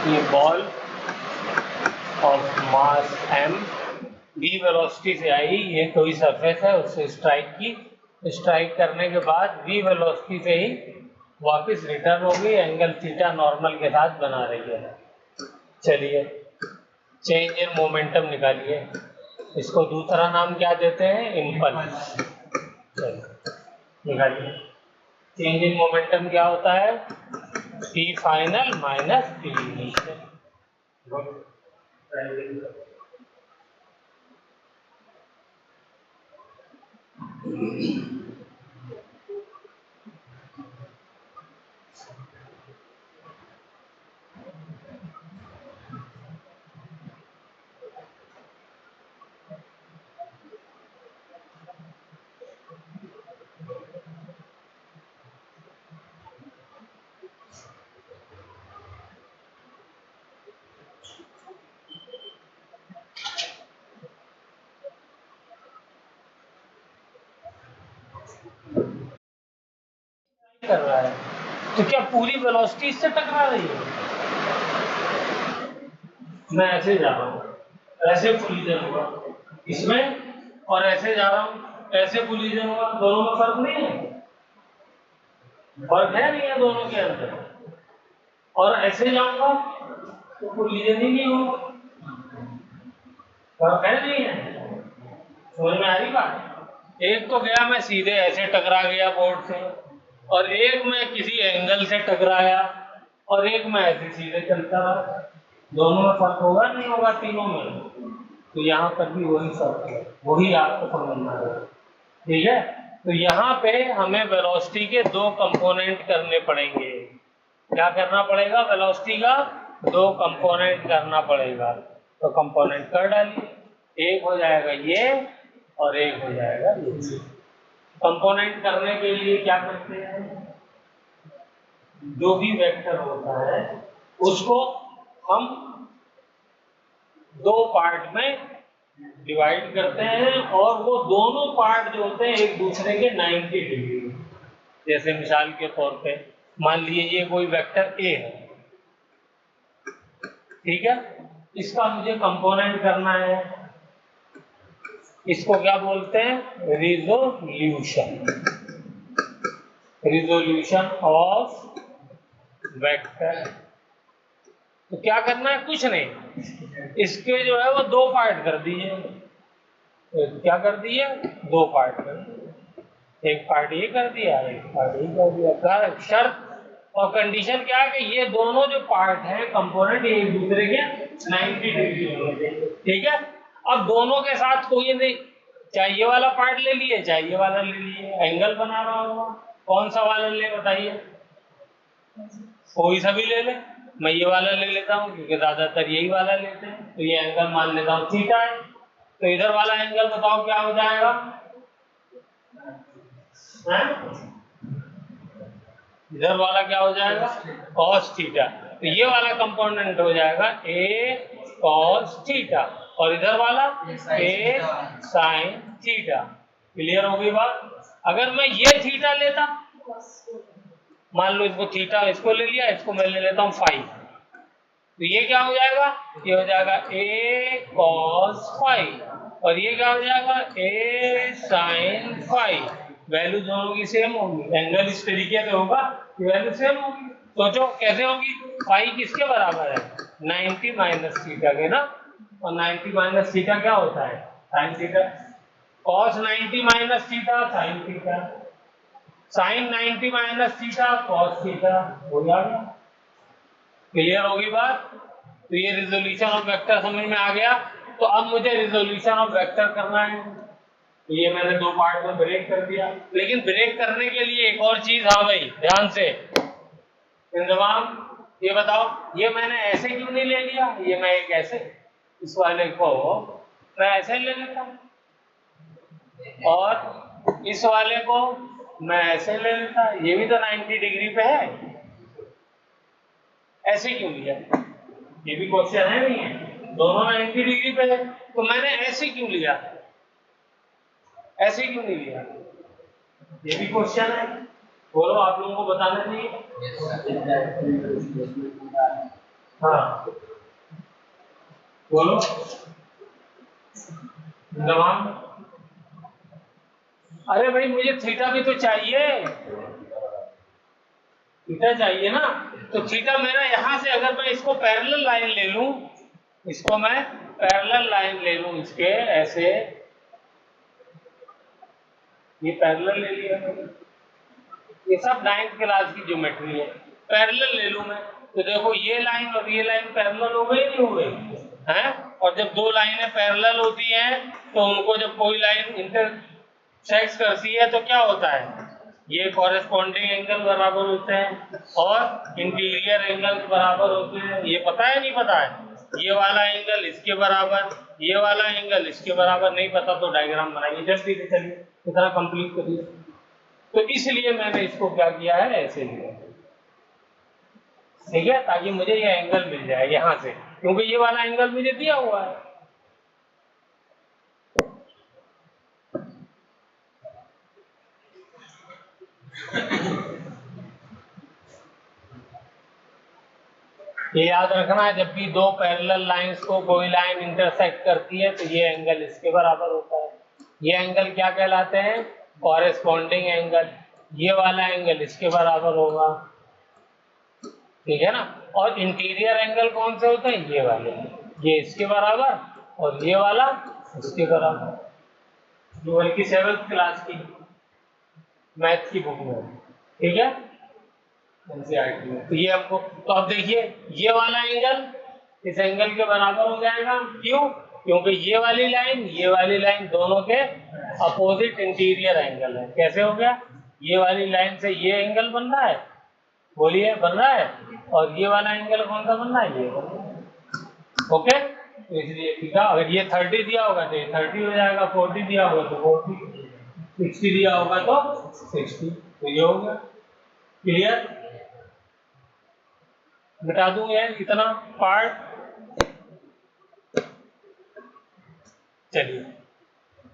ये ball of mass m v velocity से आई, ये कोई सरफेस है उससे स्ट्राइक की, स्ट्राइक करने के बाद v वेलोसिटी से ही वापस रिटर्न होगी, एंगल थीटा नॉर्मल के साथ बना रही है। चलिए चेंज इन मोमेंटम निकालिए, इसको दूसरा नाम क्या देते हैं, इम्पल्स। चलिए निकालिए, चेंज इन मोमेंटम क्या होता है, P final minus P initial. कर रहा है तो क्या पूरी वेलोसिटी इससे टकरा रही है? मैं ऐसे जा रहा हूँ, ऐसे कोलिजन हुआ इसमें, और ऐसे जा रहा हूँ, ऐसे कोलिजन हुआ, दोनों में फर्क नहीं है? फर्क है नहीं है दोनों के अंदर। और ऐसे जाऊंगा तो कोलिजन ही नहीं होगा, फर्क है नहीं है? समझ में आ रही बात? एक तो गया मैं सीधे ऐसे टकरा गया बोर्ड से, और एक मैं किसी एंगल से टकराया, और एक मैं ऐसे सीधे चलता रहा, दोनों में फर्क होगा नहीं होगा तीनों में? तो यहाँ पर भी वही फर्क है, वही आपको समझना है। ठीक है, तो यहाँ पे हमें वेलोसिटी के दो कंपोनेंट करने पड़ेंगे। क्या करना पड़ेगा, वेलोसिटी का दो कंपोनेंट करना पड़ेगा। तो कंपोनेंट कर डालिए, एक हो जाएगा ये और एक हो जाएगा ये। कंपोनेंट करने के लिए क्या करते हैं, जो भी वेक्टर होता है उसको हम दो पार्ट में डिवाइड करते हैं, और वो दोनों पार्ट जो होते हैं एक दूसरे के 90 डिग्री। जैसे मिसाल के तौर पे मान लीजिए ये कोई वेक्टर ए है, ठीक है, इसका मुझे कंपोनेंट करना है, इसको क्या बोलते हैं, रिजोल्यूशन, रिजोल्यूशन ऑफ वेक्टर। तो क्या करना है, कुछ नहीं, इसके जो है वो दो पार्ट कर दिए। क्या कर दिए, दो पार्ट कर दिए, एक पार्ट ये कर दिया, एक पार्ट ये कर दिया। शर्त और कंडीशन क्या है कि ये दोनों जो पार्ट है कंपोनेंट एक दूसरे के 90 डिग्री होने चाहिए। ठीक है, अब दोनों के साथ कोई नहीं, चाहे ये वाला पार्ट ले लिए चाहे ये वाला ले लिए, एंगल बना रहा होगा, कौन सा वाला ले बताइए, कोई सा भी ले ले। मैं ये वाला ले लेता हूँ क्योंकि ज्यादातर यही वाला लेते हैं, तो ये एंगल मान लेता हूँ थीटा है। तो इधर वाला एंगल बताओ क्या हो जाएगा, इधर वाला क्या हो जाएगा, cos थीटा। तो ये वाला कंपोनेंट हो जाएगा a cos थीटा, और इधर वाला a sin थीटा। क्लियर हो गई बात? अगर मैं ये थीटा लेता, मान लो इसको थीटा, इसको ले लिया, इसको मैं ले लेता हूँ फाइव, तो ये क्या हो जाएगा, ये हो जाएगा a cos फाइव, और ये क्या हो जाएगा, a sin फाइव। वैल्यू दोनों की सेम होगी, एंगल इस तरीके से होगा कि वैल्यू सेम होगी। सोचो कैसे होगी, फाइव किसके बराबर है, 90 माइनस थीटा के ना, और 90 माइनस थीटा क्या होता है, sine theta. cos 90 minus theta sine theta, sine 90 minus theta cos theta, हो जाएगा। क्लियर होगी बात? तो ये रिजोल्यूशन ऑफ वेक्टर समझ में आ गया। तो अब मुझे रिजोल्यूशन ऑफ वेक्टर करना है, तो ये मैंने दो पार्ट में ब्रेक कर दिया। लेकिन ब्रेक करने के लिए एक और चीज, हाँ भाई ध्यान से इंतजाम, ये बताओ, ये मैंने ऐसे क्यों नहीं ले लिया, ये मैं एक ऐसे, इस वाले को मैं ऐसे ले लेता हूँ, और इस वाले को मैं ऐसे ले लेता, ये भी तो 90 डिग्री पे है, ऐसे क्यों लिया, ये भी क्वेश्चन है नहीं है, दोनों 90 डिग्री पे है, तो मैंने ऐसे क्यों लिया, ऐसे क्यों नहीं लिया, ये भी क्वेश्चन है। बोलो, आप लोगों को बताना चाहिए। हाँ बोलो जवाब। अरे भाई मुझे थीटा भी तो चाहिए, थीटा चाहिए ना। तो थीटा मेरा यहां से, अगर मैं इसको पैरेलल लाइन ले लूं, इसको मैं पैरेलल लाइन ले लूं, इसके ऐसे, ये पैरेलल ले लिया मैंने, ये सब 9th क्लास की ज्योमेट्री है। पैरेलल ले लूं मैं, तो देखो ये लाइन और ये लाइन पैरेलल हो गई, नहीं हो गई है? और जब दो लाइनें पैरेलल होती हैं तो उनको जब कोई लाइन इंटरसेक्ट करती है तो क्या होता है, ये कॉरेस्पॉन्डिंग एंगल बराबर होते हैं और इंटीरियर एंगल बराबर होते हैं। ये पता है नहीं पता है? ये वाला एंगल इसके बराबर, ये वाला एंगल इसके बराबर। नहीं पता तो डायग्राम बनाइए जल्दी से, चलिए इतना कंप्लीट करिए। तो इसलिए मैंने इसको क्या किया है, ऐसे लिया, ठीक है, ताकि मुझे ये एंगल मिल जाए यहां से, क्योंकि ये वाला एंगल मुझे दिया हुआ है। ये याद रखना है, जब भी दो पैरेलल लाइंस को कोई लाइन इंटरसेक्ट करती है तो ये एंगल इसके बराबर होता है। ये एंगल क्या कहलाते हैं, कॉरेस्पॉन्डिंग एंगल। ये वाला एंगल इसके बराबर होगा, ठीक है ना। और इंटीरियर एंगल कौन से होते हैं, ये वाले, ये इसके बराबर और ये वाला इसके बराबर, जो बल्कि 7th क्लास की मैथ की बुक में, ठीक है, एनसीईआरटी में। तो ये हमको, तो अब देखिए ये वाला एंगल इस एंगल के बराबर हो जाएगा, क्यों? क्योंकि ये वाली लाइन दोनों के अपोजिट इंटीरियर एंगल है। कैसे हो गया, ये वाली लाइन से ये एंगल बन रहा है, बोलिए बन रहा है, और ये वाला एंगल कौन सा बन रहा है, ये बन रहा है। ओके, तो इसलिए थीटा, अगर ये 30 दिया होगा तो ये 30 हो जाएगा, 40 दिया होगा तो 40, 60 दिया होगा तो 60, तो ये हो गया। क्लियर? मिटा दूं ये इतना पार्ट। चलिए,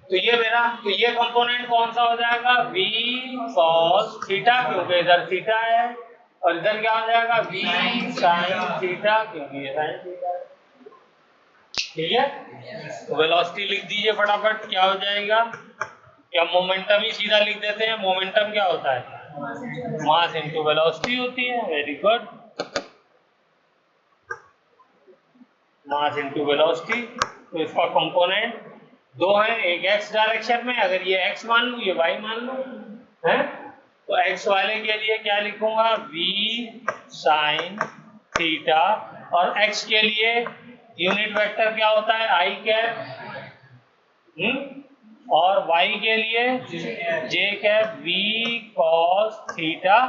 तो ये मेरा, तो ये कंपोनेंट कौन सा हो जाएगा, v cos थीटा, क्योंकि इधर थीटा है, और इधर क्या हो जाएगा, v sin थीटा, क्योंकि ये sin थीटा है। ठीक है, तो वेलोसिटी लिख दीजिए फटाफट, क्या हो जाएगा, क्या मोमेंटम ही सीधा लिख देते हैं? मोमेंटम क्या होता है, मास इनटू वेलोसिटी होती है। Very good, mass into velocity. तो इसका कंपोनेंट दो है, एक x डायरेक्शन में, अगर ये x मान लूं, ये y मान लूं, है, तो x वाले के लिए क्या लिखूंगा, v sin थीटा, और x के लिए यूनिट वेक्टर क्या होता है, i कैप, और y के लिए j cap, v cos theta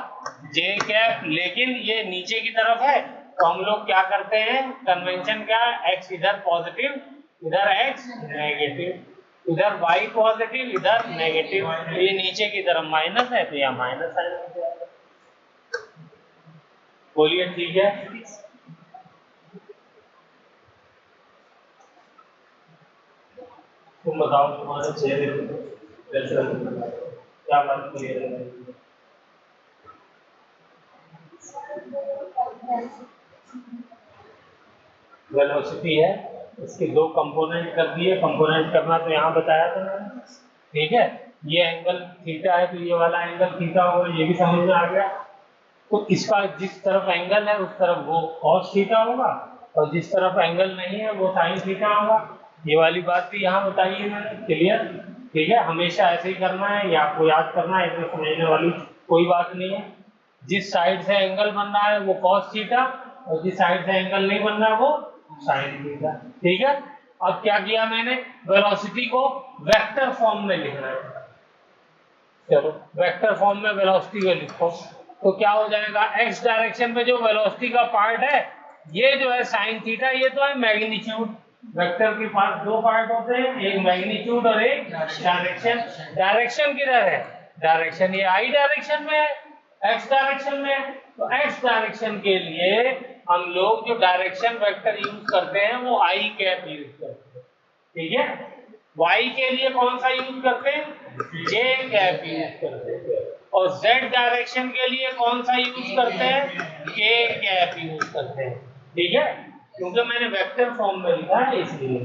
j cap. लेकिन ये नीचे की तरफ है, तो हम लोग क्या करते हैं, कन्वेंशन क्या है, x इधर पॉजिटिव, इधर x नेगेटिव, इधर y पॉजिटिव, इधर नेगेटिव, तो ये नीचे की तरफ माइनस है, तो यहाँ माइनस साइन हो जाएगा। बोलिए ठीक है? तुम बताओ, तुम्हारे चेहरे क्या बात क्लियर है? वेलोसिटी है, इसके दो कंपोनेंट कर दिए, कंपोनेंट करना तो यहाँ बताया था मैंने, ठीक है। ये एंगल थीटा है तो ये वाला एंगल थीटा होगा, ये भी समझ में आ गया। तो इसका जिस तरफ एंगल है उस तरफ वो cos थीटा होगा, और जिस तरफ एंगल नहीं है वो sin थीटा होगा। ये वाली बात भी यहाँ बताइए मैंने, क्लियर? ठीक है, हमेशा ऐसे ही करना है, या आपको याद करना है, इसमें समझने वाली कोई बात नहीं है। जिस साइड से एंगल बन रहा है वो cos थीटा, और जिस साइड से एंगल नहीं बन रहा है वो sin थीटा, ठीक है। अब क्या किया मैंने, वेलोसिटी को वेक्टर फॉर्म में लिखना है। चलो वेक्टर फॉर्म में वेलोसिटी को लिखो, तो क्या हो जाएगा, x डायरेक्शन में जो वेलोसिटी का पार्ट है, ये जो है sin थीटा, ये तो है मैग्नीट्यूड। वेक्टर के पास दो पार्ट होते हैं, एक मैग्नीट्यूड और एक डायरेक्शन। डायरेक्शन किधर है, डायरेक्शन ये i डायरेक्शन में है, x डायरेक्शन में है। तो x डायरेक्शन के लिए हम लोग जो डायरेक्शन वेक्टर यूज करते हैं वो i कैप यूज करते हैं, ठीक है। y के लिए कौन सा यूज करते हैं, j कैप यूज करते हैं, और z डायरेक्शन के लिए कौन सा यूज करते हैं, k कैप यूज करते हैं। ठीक है, क्योंकि मैंने वेक्टर फॉर्म में लिखा है इसलिए।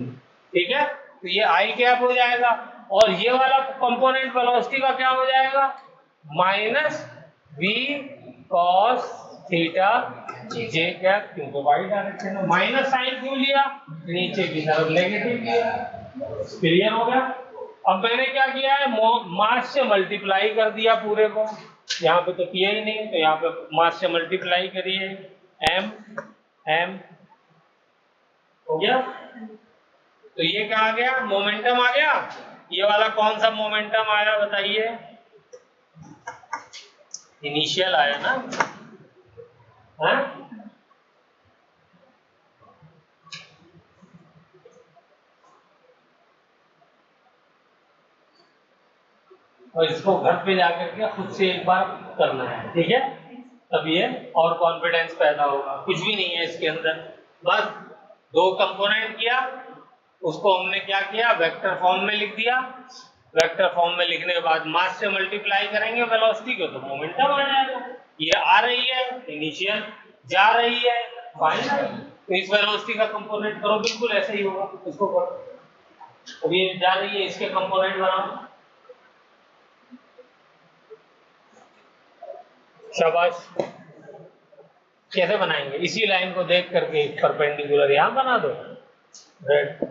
ठीक है, तो ये आई कैप हो जाएगा और ये वाला कंपोनेंट वेलोसिटी का क्या हो जाएगा, माइनस वी कॉस थीटा जे कैप, क्योंकि वाई डायरेक्शन में माइनस साइन क्यों लिया, नीचे की तरफ नेगेटिव लिया। क्लियर हो गया। अब मैंने क्या किया है, मास से मल्टीप्लाई कर दिया पूरे को, यहाँ पे तो किया ही नहीं, तो यहाँ पे मास से मल्टीप्लाई करिए, एम एम हो गया। तो ये क्या आ गया, मोमेंटम आ गया। ये वाला कौन सा मोमेंटम आया बताइए, इनिशियल आया ना, है? और इसको घर पे जाकर के खुद से एक बार करना है, ठीक है, तब ये और कॉन्फिडेंस पैदा होगा। कुछ भी नहीं है इसके अंदर, बस दो कंपोनेंट किया, उसको हमने क्या किया, वेक्टर फॉर्म में लिख दिया। वेक्टर फॉर्म में लिखने के बाद मास से मल्टीप्लाई करेंगे वेलोसिटी को, तो मोमेंटम आ जाएगा। ये आ रही है इनिशियल, जा रही है फाइनल, तो इस वेलोसिटी का कंपोनेंट करो, बिल्कुल ऐसे ही होगा, इसको करो। अब ये जा रही है, इसके कंपोनेंट बनाओ। शाबाश। कैसे बनाएंगे, इसी लाइन को देख करके परपेंडिकुलर यहां बना दो, रेड।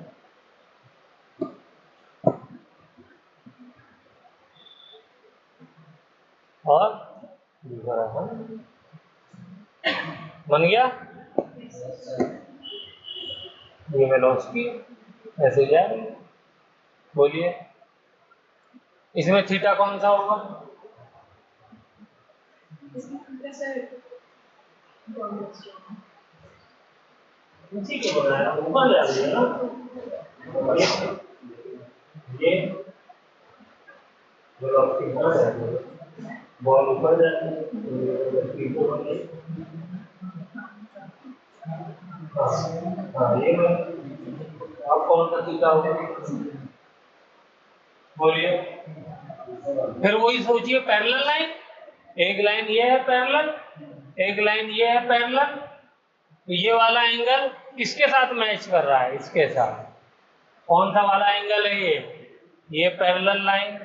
और बन गया, ये वेलोसिटी ऐसे जाएगी। बोलिए इसमें थीटा कौन सा होगा, उसी को बनाया, ऊपर जा रही है ना, ये वेलोसिटी ऊपर जाती है, बॉल ऊपर जाती है, ये अब कौन सा थीटा होगा, बोलिए। फिर वही सोचिए, पैरेलल लाइन, एक लाइन ये है पैरेलल, एक लाइन ये है पैरेलल, तो ये वाला एंगल किसके साथ मैच कर रहा है, इसके साथ। कौन सा वाला एंगल है ये पैरेलल लाइन,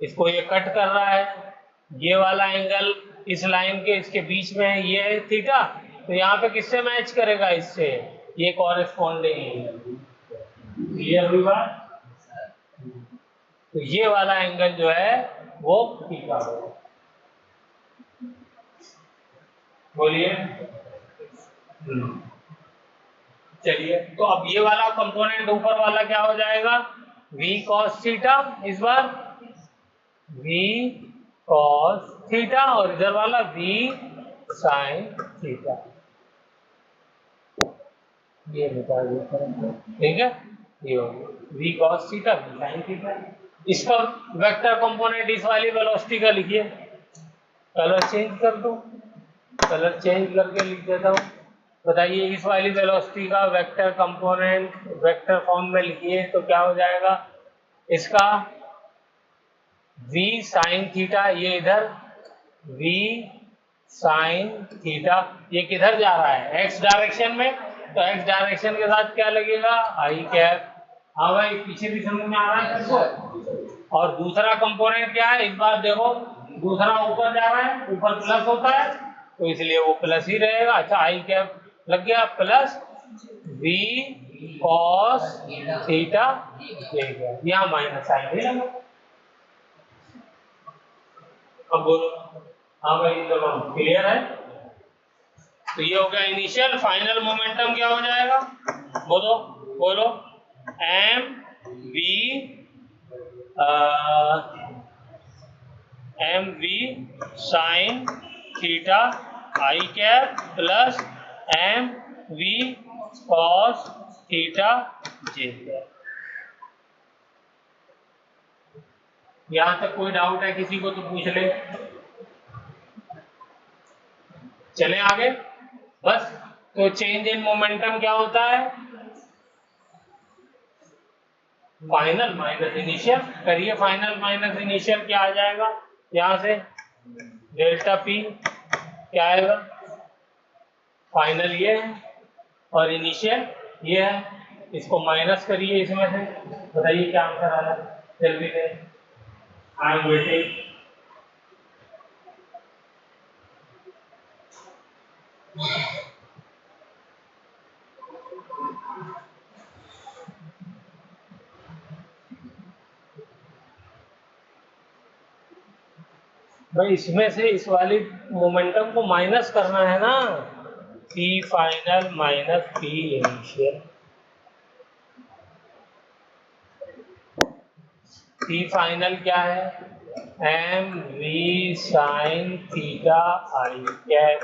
इसको ये कट कर रहा है। ये वाला एंगल इस लाइन के इसके बीच में है, ये है थीटा, तो यहाँ पे किससे मैच करेगा, इससे, ये कॉरेस्पॉन्डिंग एंगल। क्लियर हुई बात। तो ये वाला एंगल जो है वो थीटा होगा। बोलिए। चलिए, तो अब ये वाला कंपोनेंट ऊपर वाला क्या हो जाएगा, v cos थीटा, इस बार v cos थीटा, और इधर वाला v sin थीटा, ये बता दिया, ठीक है। ये हो गया v cos theta, v sin theta. इसका वेक्टर कंपोनेंट इस वाली वेलोसिटी का लिखिए, कलर चेंज कर दो, कलर चेंज करके लिख देता हूँ। बताइए इस वाली वेलोसिटी का वेक्टर कंपोनेंट वेक्टर फॉर्म में लिखिए, तो क्या हो जाएगा इसका, v sin थीटा, ये इधर v sin थीटा, ये किधर जा रहा है, x डायरेक्शन में, तो x डायरेक्शन के साथ क्या लगेगा, आई कैप। हाँ भाई, पीछे भी समझ में आ रहा है सबको। और दूसरा कंपोनेंट क्या है, इस बार देखो, दूसरा ऊपर जा रहा है, ऊपर प्लस होता है, तो इसलिए वो प्लस ही रहेगा। अच्छा, आई कैप लग गया, प्लस v cos थीटा, यहाँ माइनस साइन नहीं लगा। अब बोलो, हाँ भाई चलो क्लियर है। तो ये हो गया इनिशियल, फाइनल मोमेंटम क्या हो जाएगा, बोलो बोलो, m v sine theta i cap plus M we cos theta J cap. यहां तक कोई डाउट है किसी को तो पूछ ले, चले आगे। बस, तो चेंज इन मोमेंटम क्या होता है, फाइनल माइनस इनिशियल। करिए फाइनल माइनस इनिशियल क्या आ जाएगा, यहां से डेल्टा पी क्या आएगा, फाइनल ये है और इनिशियल ये है। इसको माइनस करिए इसमें से, बताइए क्या आंसर आ रहा है। जल्दी से, आई एम वेटिंग। भाई इसमें से इस वाली मोमेंटम को माइनस करना है ना, p final minus p initial. P final क्या है, m v sine theta i cap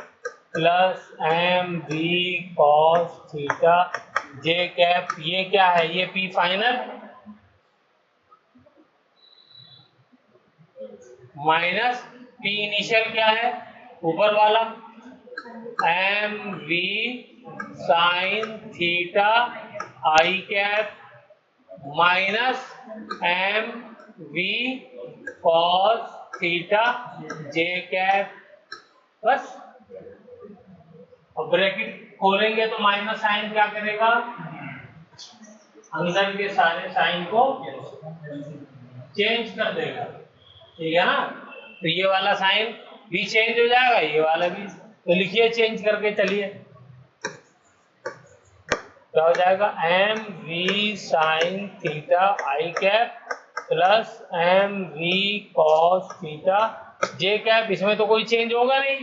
plus M we cos theta J cap. ये क्या है, ये p final minus p initial क्या है, ऊपर वाला m v sine theta i cap minus m we cos theta J cap. बस अब ब्रैकेट खोलेंगे तो माइनस साइन क्या करेगा, अंदर के सारे साइन को चेंज कर देगा, ठीक है ना। तो ये वाला साइन भी चेंज हो जाएगा, ये वाला भी। तो लिखिए चेंज करके, चलिए क्या हो जाएगा, m v sine theta i cap plus M we cos theta J cap. इसमें तो कोई चेंज होगा नहीं,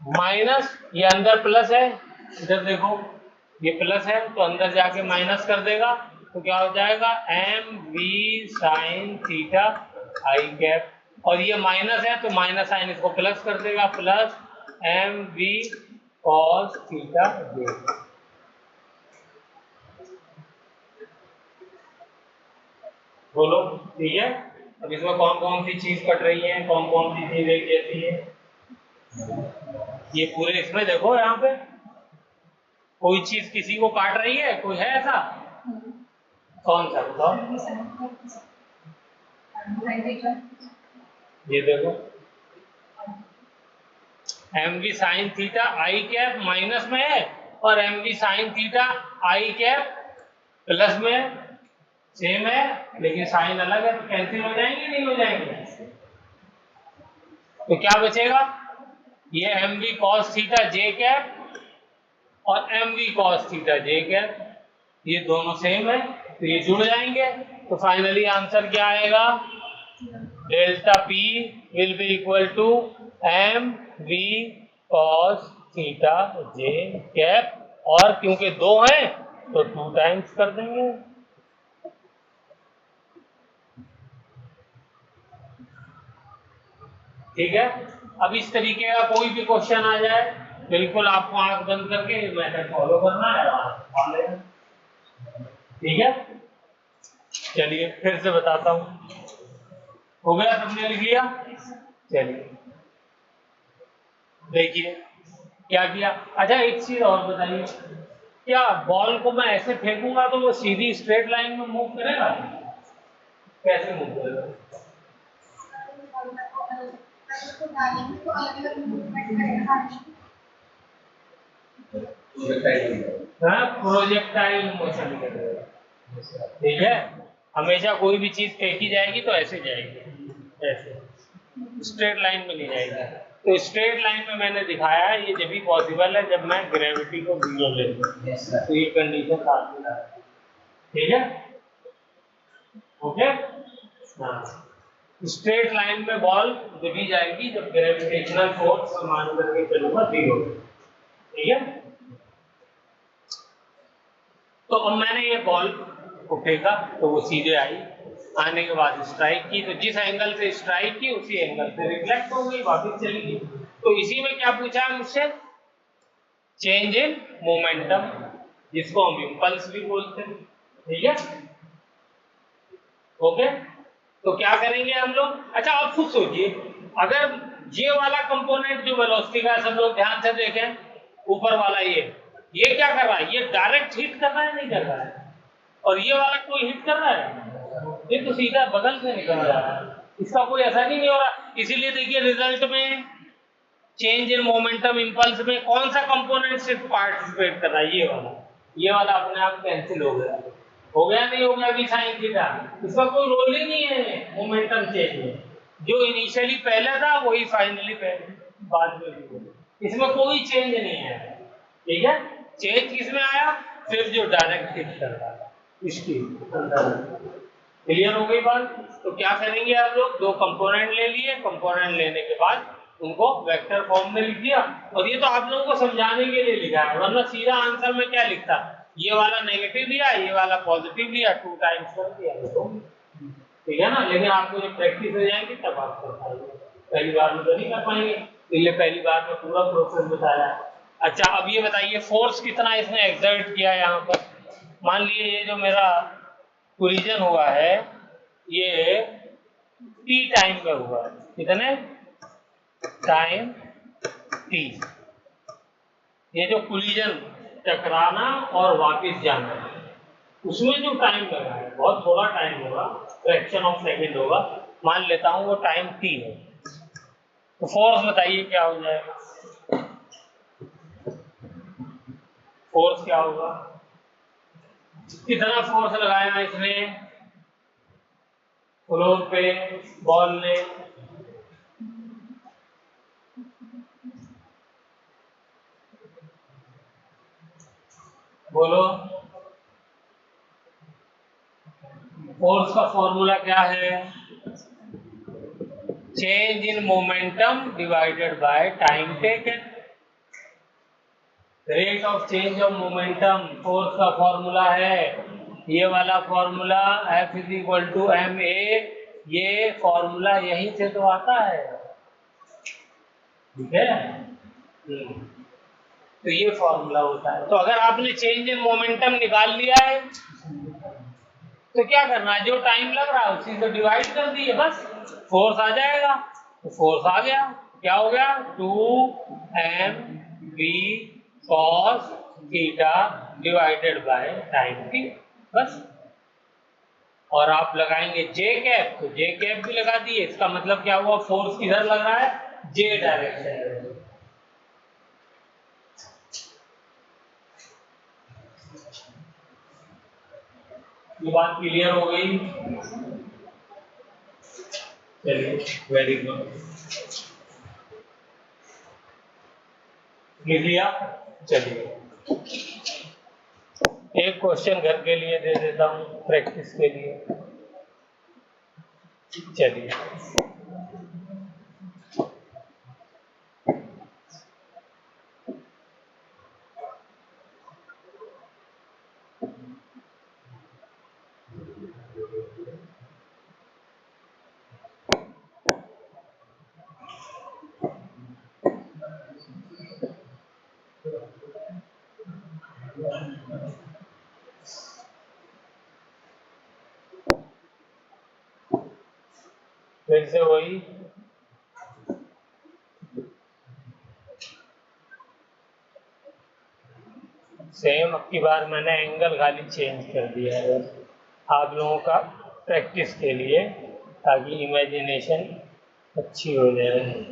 माइनस ये अंदर प्लस है, इधर देखो ये प्लस है तो अंदर जाके माइनस कर देगा। तो क्या हो जाएगा, m v sine theta i cap, और ये माइनस है तो माइनस साइन इसको प्लस कर देगा, plus M we cos theta J. बोलो ठीक है। अब इसमें कौन कौन सी चीज कट रही है, कौन कौन सी चीज एक जैसी है, ये पूरे इसमें देखो। यहाँ पे कोई चीज किसी को काट रही है, कोई है ऐसा, कौन सा बताओ। ये देखो m v sine theta i cap minus में है और M v sine theta i cap plus में है, सेम है लेकिन साइन अलग है, तो कैंसिल हो जाएंगे नहीं हो जाएंगे। तो क्या बचेगा, ये M we cos theta J cap और M we cos theta J cap, ये दोनों सेम है तो ये जुड़ जाएंगे। तो फाइनली आंसर क्या आएगा, delta p will be equal to m we cos theta J cap, और क्योंकि दो हैं तो 2 टाइम्स कर देंगे। ठीक है। अब इस तरीके का कोई भी क्वेश्चन आ जाए, बिल्कुल आपको आंख बंद करके मेथड फॉलो करना है, ठीक है। चलिए फिर से बताता हूं, हो गया, सबने लिख लिया। चलिए देखिए क्या किया। अच्छा एक चीज और बताइए, क्या बॉल को मैं ऐसे फेंकूंगा तो वो सीधी स्ट्रेट लाइन में मूव करेगा, कैसे मूव करेगा, प्रोजेक्टाइल मोशन करेगा, ठीक है। हमेशा कोई भी चीज फेंकी जाएगी तो ऐसे जाएगी, ऐसे स्ट्रेट लाइन में नहीं जाएगी। तो स्ट्रेट लाइन में मैंने दिखाया है, ये जब भी पॉसिबल है जब मैं ग्रेविटी को 0 ले लूं, तो ये कंडीशन साथ में, ठीक है, ओके। हाँ, स्ट्रेट लाइन में बॉल जब भी जाएगी जब ग्रेविटेशनल फोर्स मान करके चलूंगा 0, ठीक है। तो अब मैंने ये बॉल को फेंका तो वो सीधे आई, आने के बाद स्ट्राइक की, तो जिस एंगल से स्ट्राइक की उसी एंगल से रिफ्लेक्ट हो गई, वापस चली गई। तो इसी में क्या पूछा है मुझसे, चेंज इन मोमेंटम, जिसको हम इंपल्स भी बोलते हैं, ठीक है, ओके। तो क्या करेंगे हम लोग, अच्छा आप खुद सोचिए, अगर ये वाला कंपोनेंट जो वेलोसिटी का, सब लोग ध्यान से देखें, ऊपर वाला ये क्या कर रहा है, ये डायरेक्ट हिट कर रहा है नहीं कर रहा है, और ये वाला कोई हिट कर रहा है, ये तो सीधा बगल से निकल रहा है, इसका कोई असर ही नहीं हो रहा। इसीलिए देखिए रिजल्ट में चेंज इन मोमेंटम इंपल्स में कौन सा कंपोनेंट सिर्फ पार्टिसिपेट कर रहा है? ये वाला अपने आप कैंसिल हो गया। हो गया नहीं हो गया? भी साइन थीटा इसका कोई रोल ही नहीं है मोमेंटम चेंज में। जो इनिशियली पहले था वही फाइनली बाद में भी होगा। इसमें कोई चेंज नहीं है। ठीक है, चेंज किसमें आया? सिर्फ जो डायरेक्ट हिट कर रहा है इसकी अंदर। क्लियर हो गई बात? तो क्या करेंगे आप लोग? दो कंपोनेंट ले लिए, कंपोनेंट लेने के बाद उनको वेक्टर फॉर्म में लिख दिया। और ये तो आप लोगों को समझाने के लिए लिखा है, वरना सीधा आंसर में क्या लिखता? ये वाला नेगेटिव लिया, ये वाला पॉजिटिव लिया, 2 टाइम्स कर दिया। ठीक है ना? लेकिन आपको जब प्रैक्टिस हो जाएगी तब आप कर पाएंगे, पहली बार में तो नहीं कर पाएंगे, इसलिए पहली बार में पूरा प्रोसेस बताया। अच्छा, अब ये बताइए फोर्स कितना इसने एक्सर्ट किया यहाँ पर? मान लिए ये जो मेरा कोलिजन हुआ है ये टी टाइम में हुआ है। कितने टाइम? टी। ये जो कोलिजन टकराना और वापस जाना उसमें जो टाइम लगा है बहुत थोड़ा टाइम होगा, फ्रैक्शन ऑफ सेकंड होगा, मान लेता हूं वो टाइम टी है। तो फोर्स बताइए क्या हो जाएगा? फोर्स क्या होगा? कितना फोर्स लगाया इसने फ्लोर पे बॉल ने? बोलो। फोर्स का फॉर्मूला क्या है? Change in momentum divided by time taken. Rate of change of momentum force का फॉर्मूला है ये वाला formula, F is equal to ma। ये फॉर्मूला यहीं से तो आता है। ठीक है, तो ये फॉर्मूला होता है। तो अगर आपने चेंज इन मोमेंटम निकाल लिया है तो क्या करना है? जो टाइम लग रहा है उसी से डिवाइड कर दिए, बस फोर्स आ जाएगा। तो फोर्स आ गया, क्या हो गया? 2mv cos theta divided by time T, बस। और आप लगाएंगे जे कैप, तो जे कैप भी लगा दिए। इसका मतलब क्या हुआ? फोर्स किधर लग रहा है? जे डायरेक्शन में। ये बात क्लियर हो गई? चलिए, वेरी गुड। लिख लिया? चलिए, एक क्वेश्चन घर के लिए दे देता हूं प्रैक्टिस के लिए। चलिए, फिर से वही सेम। अब की बार मैंने एंगल खाली चेंज कर दिया है आप लोगों का प्रैक्टिस के लिए, ताकि इमेजिनेशन अच्छी हो जाए।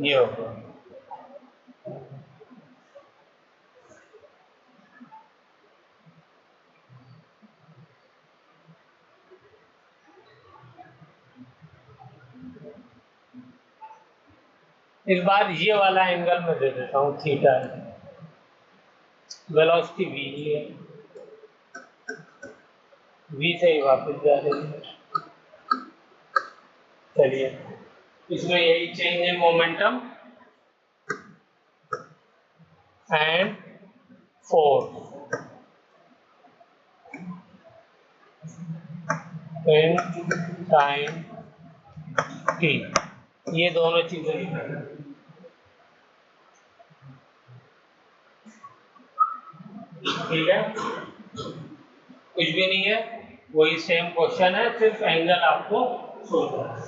ये होगा इस बार ये वाला एंगल में दे देता हूँ थीटा है, वेलोसिटी v है, v से ही वापस जा रही है। चलिए, इसमें यही change in momentum and force in time t, ये दोनों चीजें लिखना। ठीक है, कुछ भी नहीं है, वही सेम क्वेश्चन है, सिर्फ एंगल आपको सोचना है।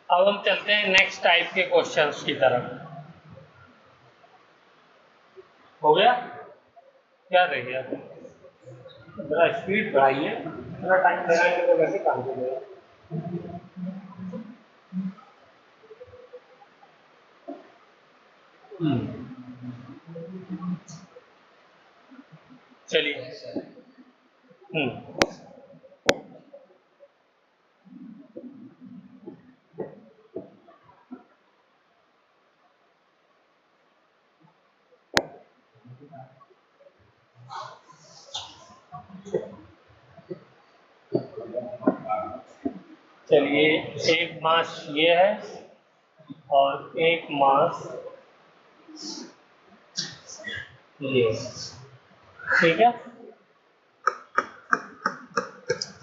अब हम चलते हैं नेक्स्ट टाइप के क्वेश्चंस की तरफ। हो गया? क्या रह गया? जरा स्पीड बढ़ाइए, थोड़ा टाइम लगाएंगे तो वैसे काम करेगा। चलिए। चलिए, एक मास ये है और एक मास ये, ठीक है?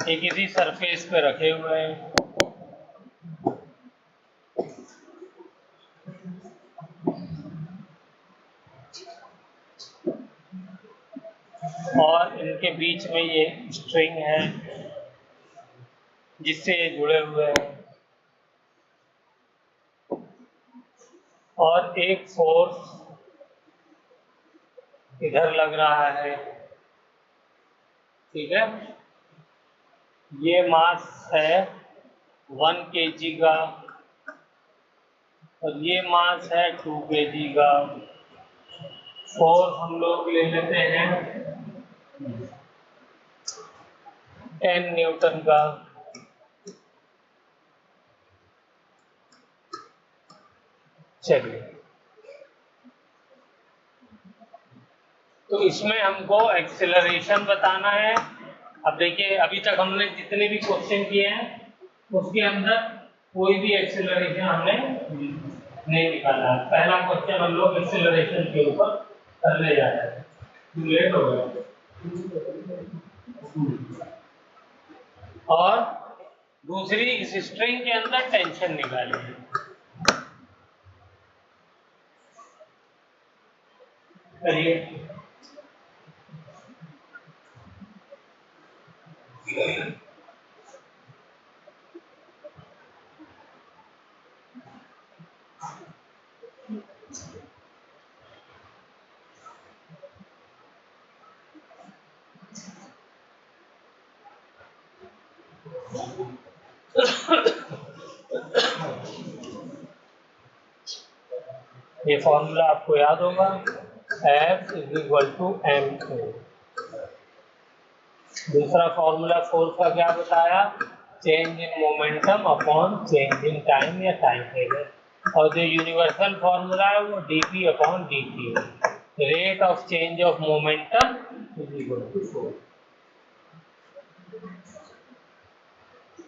ये किसी सरफेस पे रखे हुए हैं और इनके बीच में ये स्ट्रिंग है जिससे ये जुड़े हुए हैं और एक फोर्स इधर लग रहा है, ठीक है? ये मास है 1 kg का और ये मास है 2 kg का। फोर्स हम लोग ले लेते हैं 10 न्यूटन का। चलिए, तो इसमें हमको एक्सेलरेशन बताना है। अब देखिए, अभी तक हमने जितने भी क्वेश्चन किए हैं उसके अंदर कोई भी एक्सेलरेशन हमने नहीं निकाला। पहला क्वेश्चन हम लोग एक्सेलरेशन के ऊपर करने जा रहे हैं, लेट हो गया। और दूसरी, इस स्ट्रिंग के अंदर टेंशन निकालिए। करिए। ये फॉर्मूला आपको याद होगा, F = m2। दूसरा फॉर्मूला फोर्स का क्या बताया? Change in momentum upon change in time या टाइम पीरियड। और जो यूनिवर्सल फॉर्मूला है वो dp/dt है। Rate of change of momentum = force.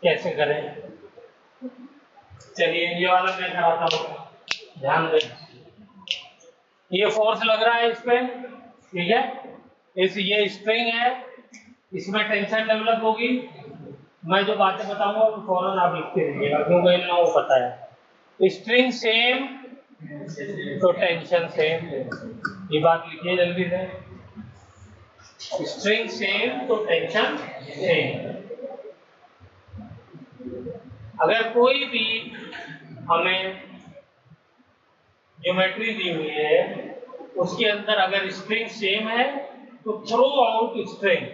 कैसे करें? चलिए, ये वाला मैं कराता हूँ, ध्यान दें। ये फोर्स लग रहा है इस पे, ठीक है? ये स्ट्रिंग है, इसमें टेंशन डेवलप होगी। मैं जो बातें बताऊंगा वो फौरन आप लिखते रहिएगा क्योंकि इन लोगों को पता है। स्ट्रिंग सेम तो टेंशन सेम, ये बात लिखिए जल्दी से। स्ट्रिंग सेम तो टेंशन सेम। अगर कोई भी हमें ज्योमेट्री दी हुई है उसके अंदर अगर स्ट्रिंग सेम है तो through out string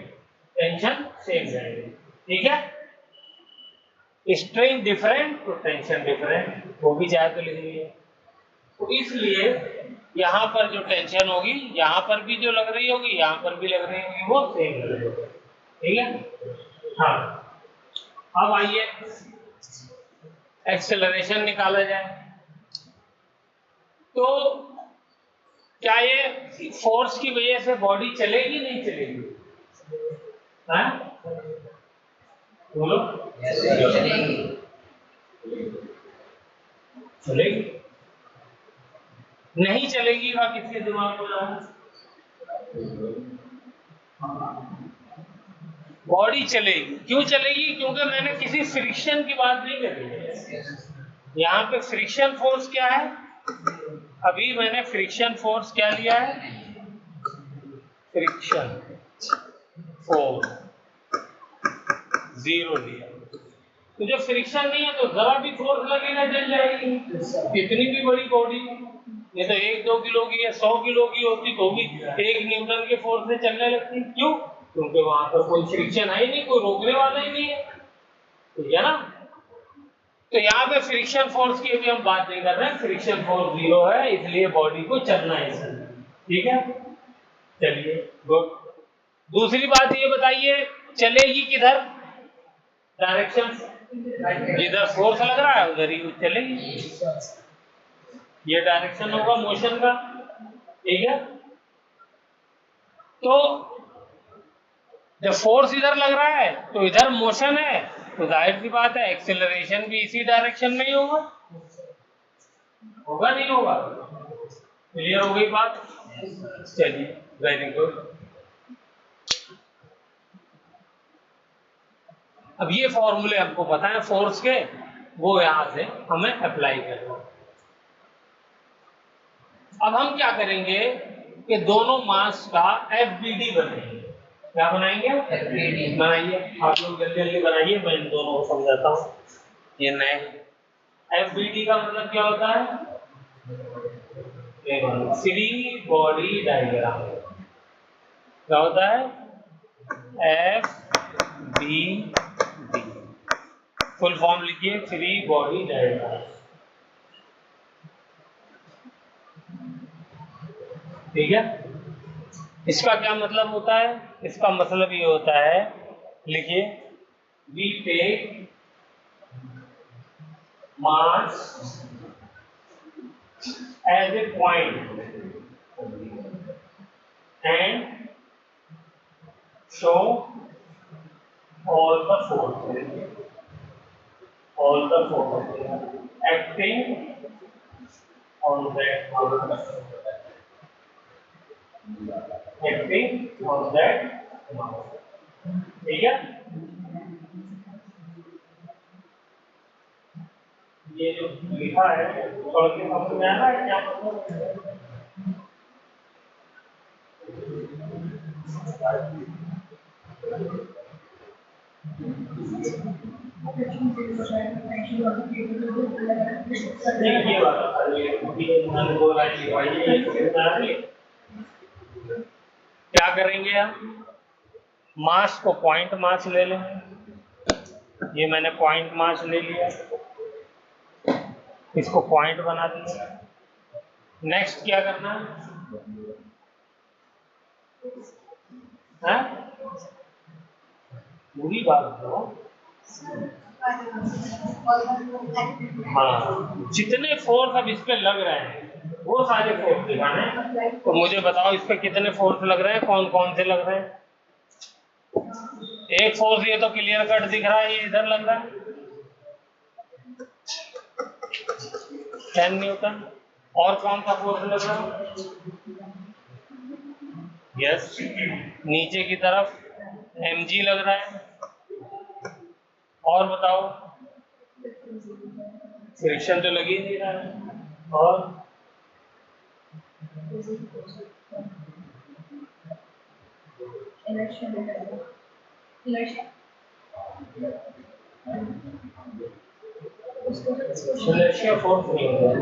tension same रहेगी, ठीक है? स्ट्रिंग डिफरेंट तो टेंशन डिफरेंट, वो भी चाहे तो लिख लीजिए। तो इसलिए यहाँ पर जो टेंशन होगी, यहाँ पर भी जो लग रही होगी, यहाँ पर भी लग रही होगी, वो सेम लग रही होगी, ठीक है? हाँ, अब आइए एक्सेलरेशन निकाला जाए। तो क्या ये फोर्स की वजह से बॉडी चलेगी नहीं चलेगी? हाँ? बोलो। चलेगी। नहीं चलेगी का किसके दिमाग में आ रहा है? बॉडी चलेगी। क्यों चलेगी? क्योंकि मैंने किसी फ्रिक्शन की बात नहीं करी है। यहाँ पे फ्रिक्शन फोर्स क्या है? अभी मैंने फ्रिक्शन फोर्स क्या लिया है? फ्रिक्शन फोर्स 0 लिया। तो जब फ्रिक्शन नहीं है तो जरा भी फोर्स लगेगा जल जाएगी, कितनी भी बड़ी बॉडी। ये तो 1-2 किलो की या 100 किलो की होती तो भी 1 न्यूटन के फोर्स से चलने लगती। क्यों? क्योंकि वहां पर कोई फ्रिक्शन है ही नहीं, कोई रोकने वाला ही नहीं है, ठीक है ना। तो यहाँ पे फ्रिक्शन फोर्स की भी हम बात नहीं कर रहे हैं, फ्रिक्शन फोर्स 0 है, इसलिए बॉडी को चलना है सर, ठीक है। चलिए गुड। दूसरी बात ये बताइए, चलेगी किधर? डायरेक्शन, जिधर फोर्स लग रहा है उधर ही चलेगी। ये डायरेक्शन होगा मोशन का, ठीक है। तो जब फोर्स इधर लग रहा है तो इधर मोशन है, तो जाहिर सी बात है एक्सेलरेशन भी इसी डायरेक्शन में ही होगा, होगा नहीं होगा? क्लियर हो गई बात? चलिए वेरी गुड। अब ये फॉर्मूले हमको पता है फोर्स के, वो यहां से हमें अप्लाई करना। अब हम क्या करेंगे कि दोनों मास का FBD बनाएंगे। क्या बनाएंगे? FBD बनाइए, आप लोग जल्दी जल्दी बनाइए, मैं इन दोनों को समझाता हूँ। ये नए FBD का मतलब क्या होता है? Free body diagram. क्या होता है? FBD फुल फॉर्म लिखिए, फ्री बॉडी डायग्राम, ठीक है। इसका क्या मतलब होता है? इसका मतलब ये होता है, लिखिए, we take mass as a point and show all the forces acting on that mass, ठीक है। ये जो लिखा है पढ़ के समझ में आ रहा है क्या मतलब? ये वाला क्या करेंगे हम? मास को पॉइंट मास ले लें, ये मैंने पॉइंट मास ले लिया, इसको पॉइंट बना दिया। नेक्स्ट क्या करना है? पूरी बात करो। हाँ, जितने फोर्स अब इस पे लग रहे हैं वो सारे फोर्स दिखाने हैं। तो मुझे बताओ इस पे कितने फोर्स लग रहे हैं, कौन कौन से लग रहे हैं? एक फोर्स ये तो क्लियर कट दिख रहा है, ये इधर लग रहा है 10 न्यूटन। और कौन सा फोर्स लग रहा है? यस, नीचे की तरफ mg लग रहा है। और बताओ, फ्रिक्शन तो लग ही नहीं रहा है। और इनर्शिया फोर्स नहीं होगा,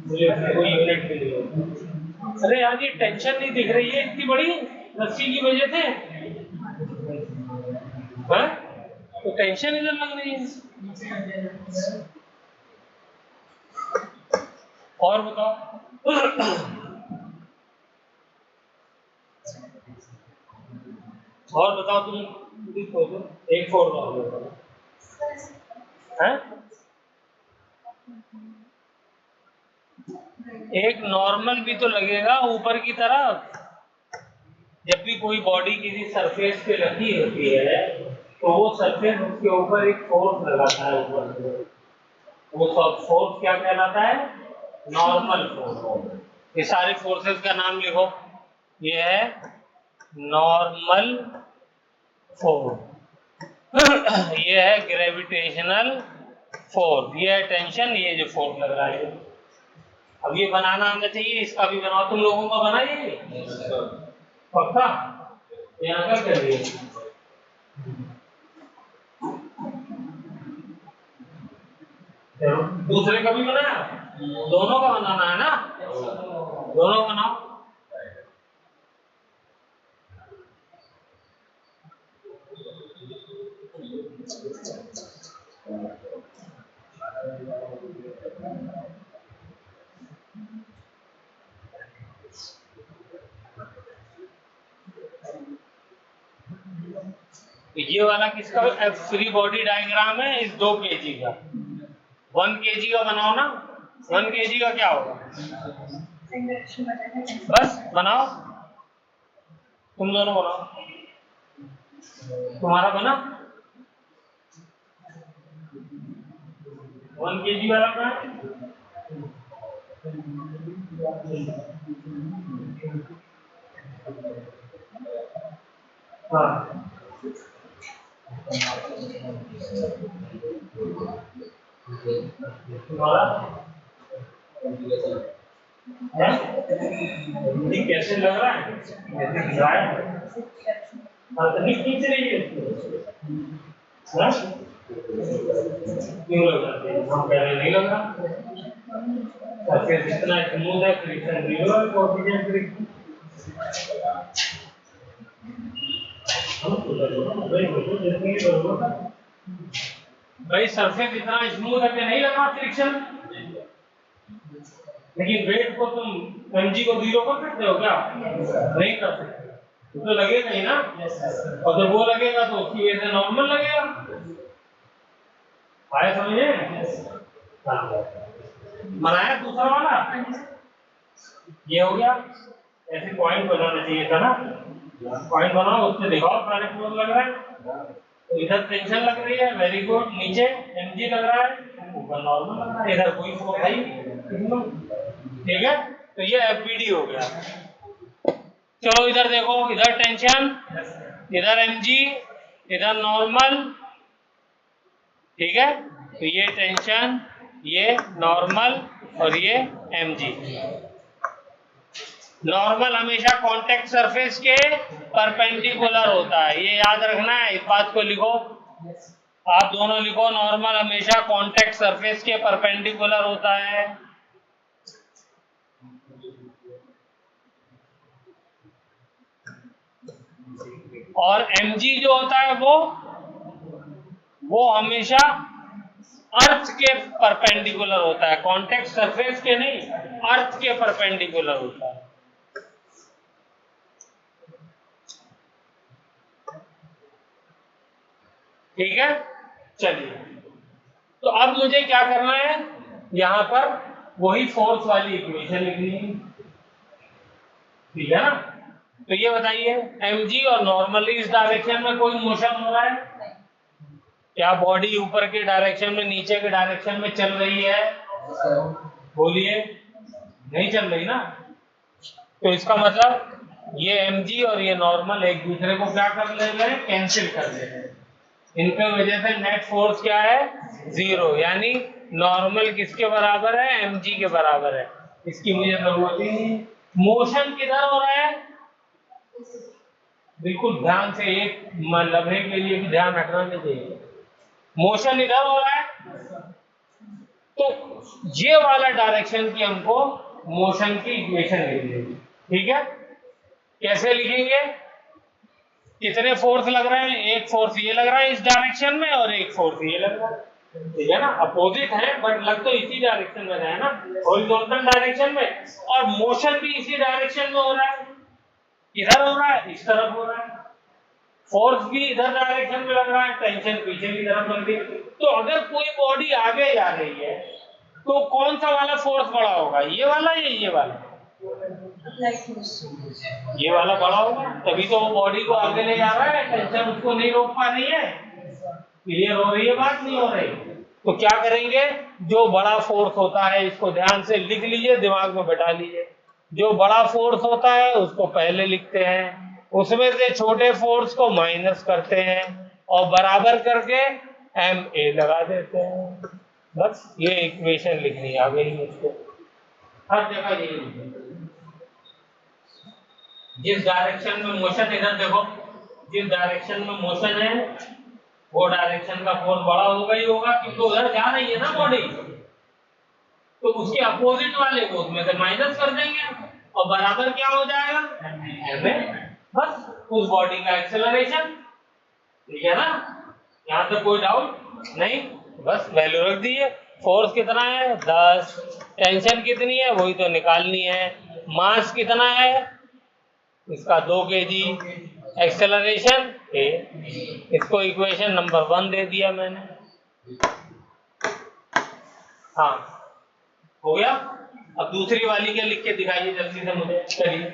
मुझे कोई यूनिट भी नहीं होगी। अरे यार ये टेंशन नहीं दिख रही है इतनी बड़ी रस्सी की वजह से, हाँ? तो टेंशन इधर लग रही है। और बताओ और बताओ तुम, एक फोर है, एक नॉर्मल भी तो लगेगा ऊपर की तरफ। जब भी कोई बॉडी किसी सरफेस पे रखी होती है तो वो सरफेस उसके ऊपर एक फोर्स लगाता है ऊपर से, वो सब फोर्स क्या कहलाता है? Normal force. ये सारे फोर्सेस का नाम लिखो, ये है नॉर्मल फोर्स, ये है ग्रेविटेशनल फोर्स, ये है टेंशन, ये जो फोर्स लग रहा है। अब ये बनाना आना चाहिए, इसका भी बनाओ, तुम लोगों का बनाइए पक्का, यहाँ का करिए। दूसरे का भी बनाया, दोनों का बनाना है ना, दोनों बनाओ। ये वाला किसका फ्री बॉडी डायग्राम है, इस 2 kg का, 1 kg का बनाओ ना, 1 kg का क्या होगा, बस बनाओ, तुम दोनों बनाओ, तुम्हारा बना 1 kg वाला कहाँ है? हाँ तुम्हारा कैसे लग रहा है, कैसे दिख रहा है, तकलीफ खींच रही है, क्यों लग रहा है, हम पहले नहीं लग रहा, सरफेस इतना स्मूथ है, फ्रिक्शन जीरो है, कोएफिशिएंट फ्रिक्शन भाई सरफेस इतना स्मूथ है कि नहीं लगा फ्रिक्शन, लेकिन वेट को तुम mg को 0 कर सकते हो क्या, नहीं कर सकते, तो लगेगा ही ना, और जब वो लगेगा तो उसकी वजह से नॉर्मल लगेगा, आया समझे, बनाया दूसरा वाला, ये हो गया, ऐसे पॉइंट बनाना चाहिए था ना, पॉइंट बनाओ, उससे दिखाओ सारे फोर्स लग रहा है, तो इधर टेंशन लग रही है, वेरी गुड, नीचे mg लग रहा है, ऊपर नॉर्मल लग रहा है, इधर कोई फोर्स है ठीक है, तो ये FBD हो गया। चलो इधर देखो, इधर टेंशन, इधर mg, इधर नॉर्मल, ठीक है, तो ये टेंशन, ये नॉर्मल और ये mg। नॉर्मल हमेशा कांटेक्ट सरफेस के परपेंडिकुलर होता है, ये याद रखना है, इस बात को लिखो, आप दोनों लिखो, नॉर्मल हमेशा कांटेक्ट सरफेस के परपेंडिकुलर होता है, और mg जो होता है वो हमेशा अर्थ के परपेंडिकुलर होता है, कांटेक्ट सरफेस के नहीं, अर्थ के परपेंडिकुलर होता है, ठीक है। चलिए, तो अब मुझे क्या करना है, यहां पर वही फोर्स वाली इक्वेशन लिखनी है, ठीक है ना, तो ये बताइए mg और नॉर्मली इस डायरेक्शन में कोई मोशन हो रहा है क्या, बॉडी ऊपर के डायरेक्शन में, नीचे के डायरेक्शन में चल रही है, बोलिए, नहीं चल रही ना, तो इसका मतलब ये mg और ये नॉर्मल एक दूसरे को क्या कर ले रहे हैं, कैंसिल कर ले रहे हैं, इनके वजह से नेट फोर्स क्या है, 0, यानी नॉर्मल किसके बराबर है, mg के बराबर है, इसकी मुझे जरूरत ही नहीं। मोशन किधर हो रहा है, बिल्कुल ध्यान से, एक लम्हे के लिए भी ध्यान रखना नहीं चाहिए, मोशन इधर हो रहा है, तो ये वाला डायरेक्शन की हमको मोशन की इक्वेशन लिखनी है, ठीक है, कैसे लिखेंगे, कितने फोर्स लग रहे हैं, एक फोर्स ये लग रहा है इस डायरेक्शन में और एक फोर्स ये लग रहा है, ठीक है ना, अपोजिट है बट लग तो इसी डायरेक्शन में रहा है ना, हॉरिजॉन्टल डायरेक्शन में, और मोशन भी इसी डायरेक्शन में हो रहा है, इधर हो रहा है, इस तरफ हो रहा है, फोर्स भी इधर डायरेक्शन में लग रहा है, टेंशन पीछे की तरफ लग रही है, तो अगर कोई बॉडी आगे जा रही है तो कौन सा वाला फोर्स बड़ा होगा, ये वाला या ये वाला, ये वाला बड़ा होगा, तभी तो वो बॉडी को आगे ले जा रहा है, टेंशन उसको नहीं रोक पा रही है, क्लियर हो रही है बात, नहीं हो रही, तो क्या करेंगे, जो बड़ा फोर्स होता है इसको ध्यान से लिख लीजिए, दिमाग में बैठा लीजिए, जो बड़ा फोर्स होता है उसको पहले लिखते हैं, उसमें से छोटे फोर्स को माइनस करते हैं और बराबर करके एम ए लगा देते हैं। बस ये इक्वेशन लिखनी आ गई मुझको। हर जगह यही लिखना। जिस डायरेक्शन में मोशन, इधर देखो, जिस डायरेक्शन में मोशन है वो डायरेक्शन का फोर्स बड़ा होगा ही होगा, क्योंकि उधर जा रही है ना बॉडी, तो उसके अपोजिट वाले को उसमें से माइनस कर देंगे और बराबर क्या हो जाएगा, बस उस बॉडी का एक्सेलरेशन। ठीक है ना, यहाँ पे कोई डाउट नहीं, बस वैल्यू रख दीजिए। फोर्स कितना है 10, टेंशन कितनी है वही तो निकालनी है, मास कितना है इसका 2 kg, एक्सेलरेशन ए। इसको इक्वेशन नंबर 1 दे दिया मैंने। हाँ हो गया। अब दूसरी वाली का लिख के दिखाइए जल्दी से मुझे, चलिए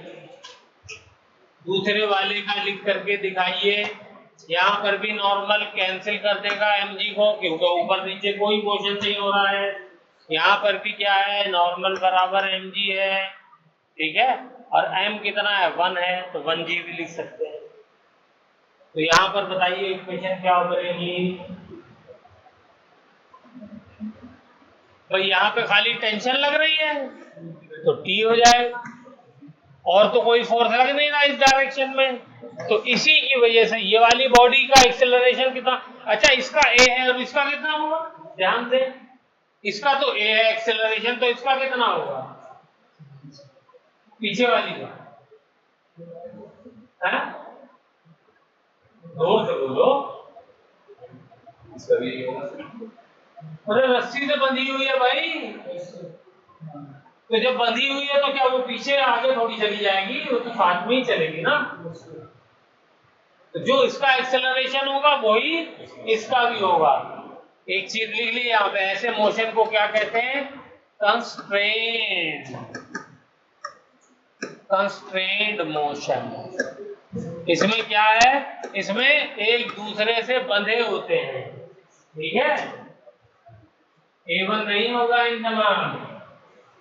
दूसरे वाले का लिख करके दिखाइए। यहाँ पर भी नॉर्मल कैंसिल कर देगा mg को, क्योंकि ऊपर नीचे कोई मोशन नहीं हो रहा है। यहाँ पर भी क्या है, नॉर्मल बराबर mg है, ठीक है, और m कितना है 1 है, तो 1g भी लिख सकते हैं। तो यहाँ पर बताइए इक्वेशन क्या बनेगी। तो यहाँ पे खाली टेंशन लग रही है तो T हो जाएगा, और तो कोई फोर्स लग नहीं रहा इस डायरेक्शन में, तो इसी की वजह से ये वाली बॉडी का एक्सेलरेशन कितना, अच्छा इसका A है और इसका कितना होगा, ध्यान से, इसका तो A है एक्सेलरेशन, तो इसका कितना होगा पीछे वाली का, है जोर से बोलो। इसका भी होगा, अरे रस्सी से बंधी हुई है भाई, तो जब बंधी हुई है तो क्या वो पीछे आगे थोड़ी चली जाएगी, वो तो साथ में ही चलेगी ना। तो जो इसका एक्सेलरेशन होगा वही इसका भी होगा। एक चीज लिख ली यहाँ पे, ऐसे मोशन को क्या कहते हैं, कंस्ट्रेन्ड मोशन। इसमें क्या है, इसमें एक दूसरे से बंधे होते हैं, ठीक है, A1 नहीं होगा इन तमाम,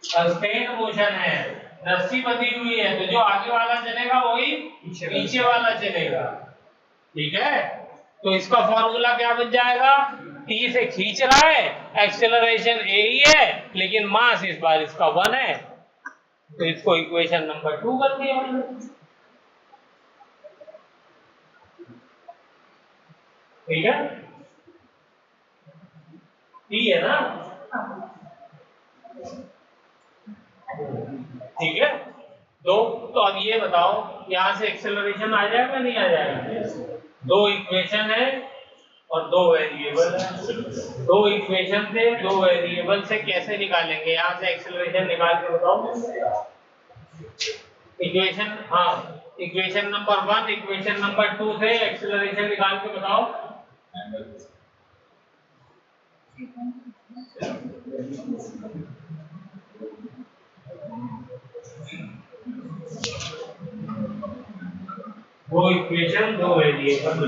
कंस्ट्रेन्ड मोशन है, रस्सी बंधी हुई है, तो जो आगे वाला चलेगा वही पीछे वाला चलेगा, ठीक है। तो इसका फॉर्मूला क्या बन जाएगा, T से खींच रहा है, एक्सेलरेशन A ही है, लेकिन मास इस बार इसका 1 है, तो इसको इक्वेशन नंबर 2 कर दिया हमने। ठीक है, T है ना, ठीक है। तो अब ये बताओ यहां से एक्सेलरेशन आ जाएगा नहीं आ जाएगा, 2 इक्वेशन है और 2 वेरिएबल है, 2 इक्वेशन से 2 वेरिएबल से कैसे निकालेंगे, यहां से एक्सेलरेशन निकाल के बताओ। इक्वेशन, हाँ इक्वेशन नंबर 1 इक्वेशन नंबर 2 से एक्सेलरेशन निकाल के बताओ। वो इक्वेशन 2 वेरिएबल,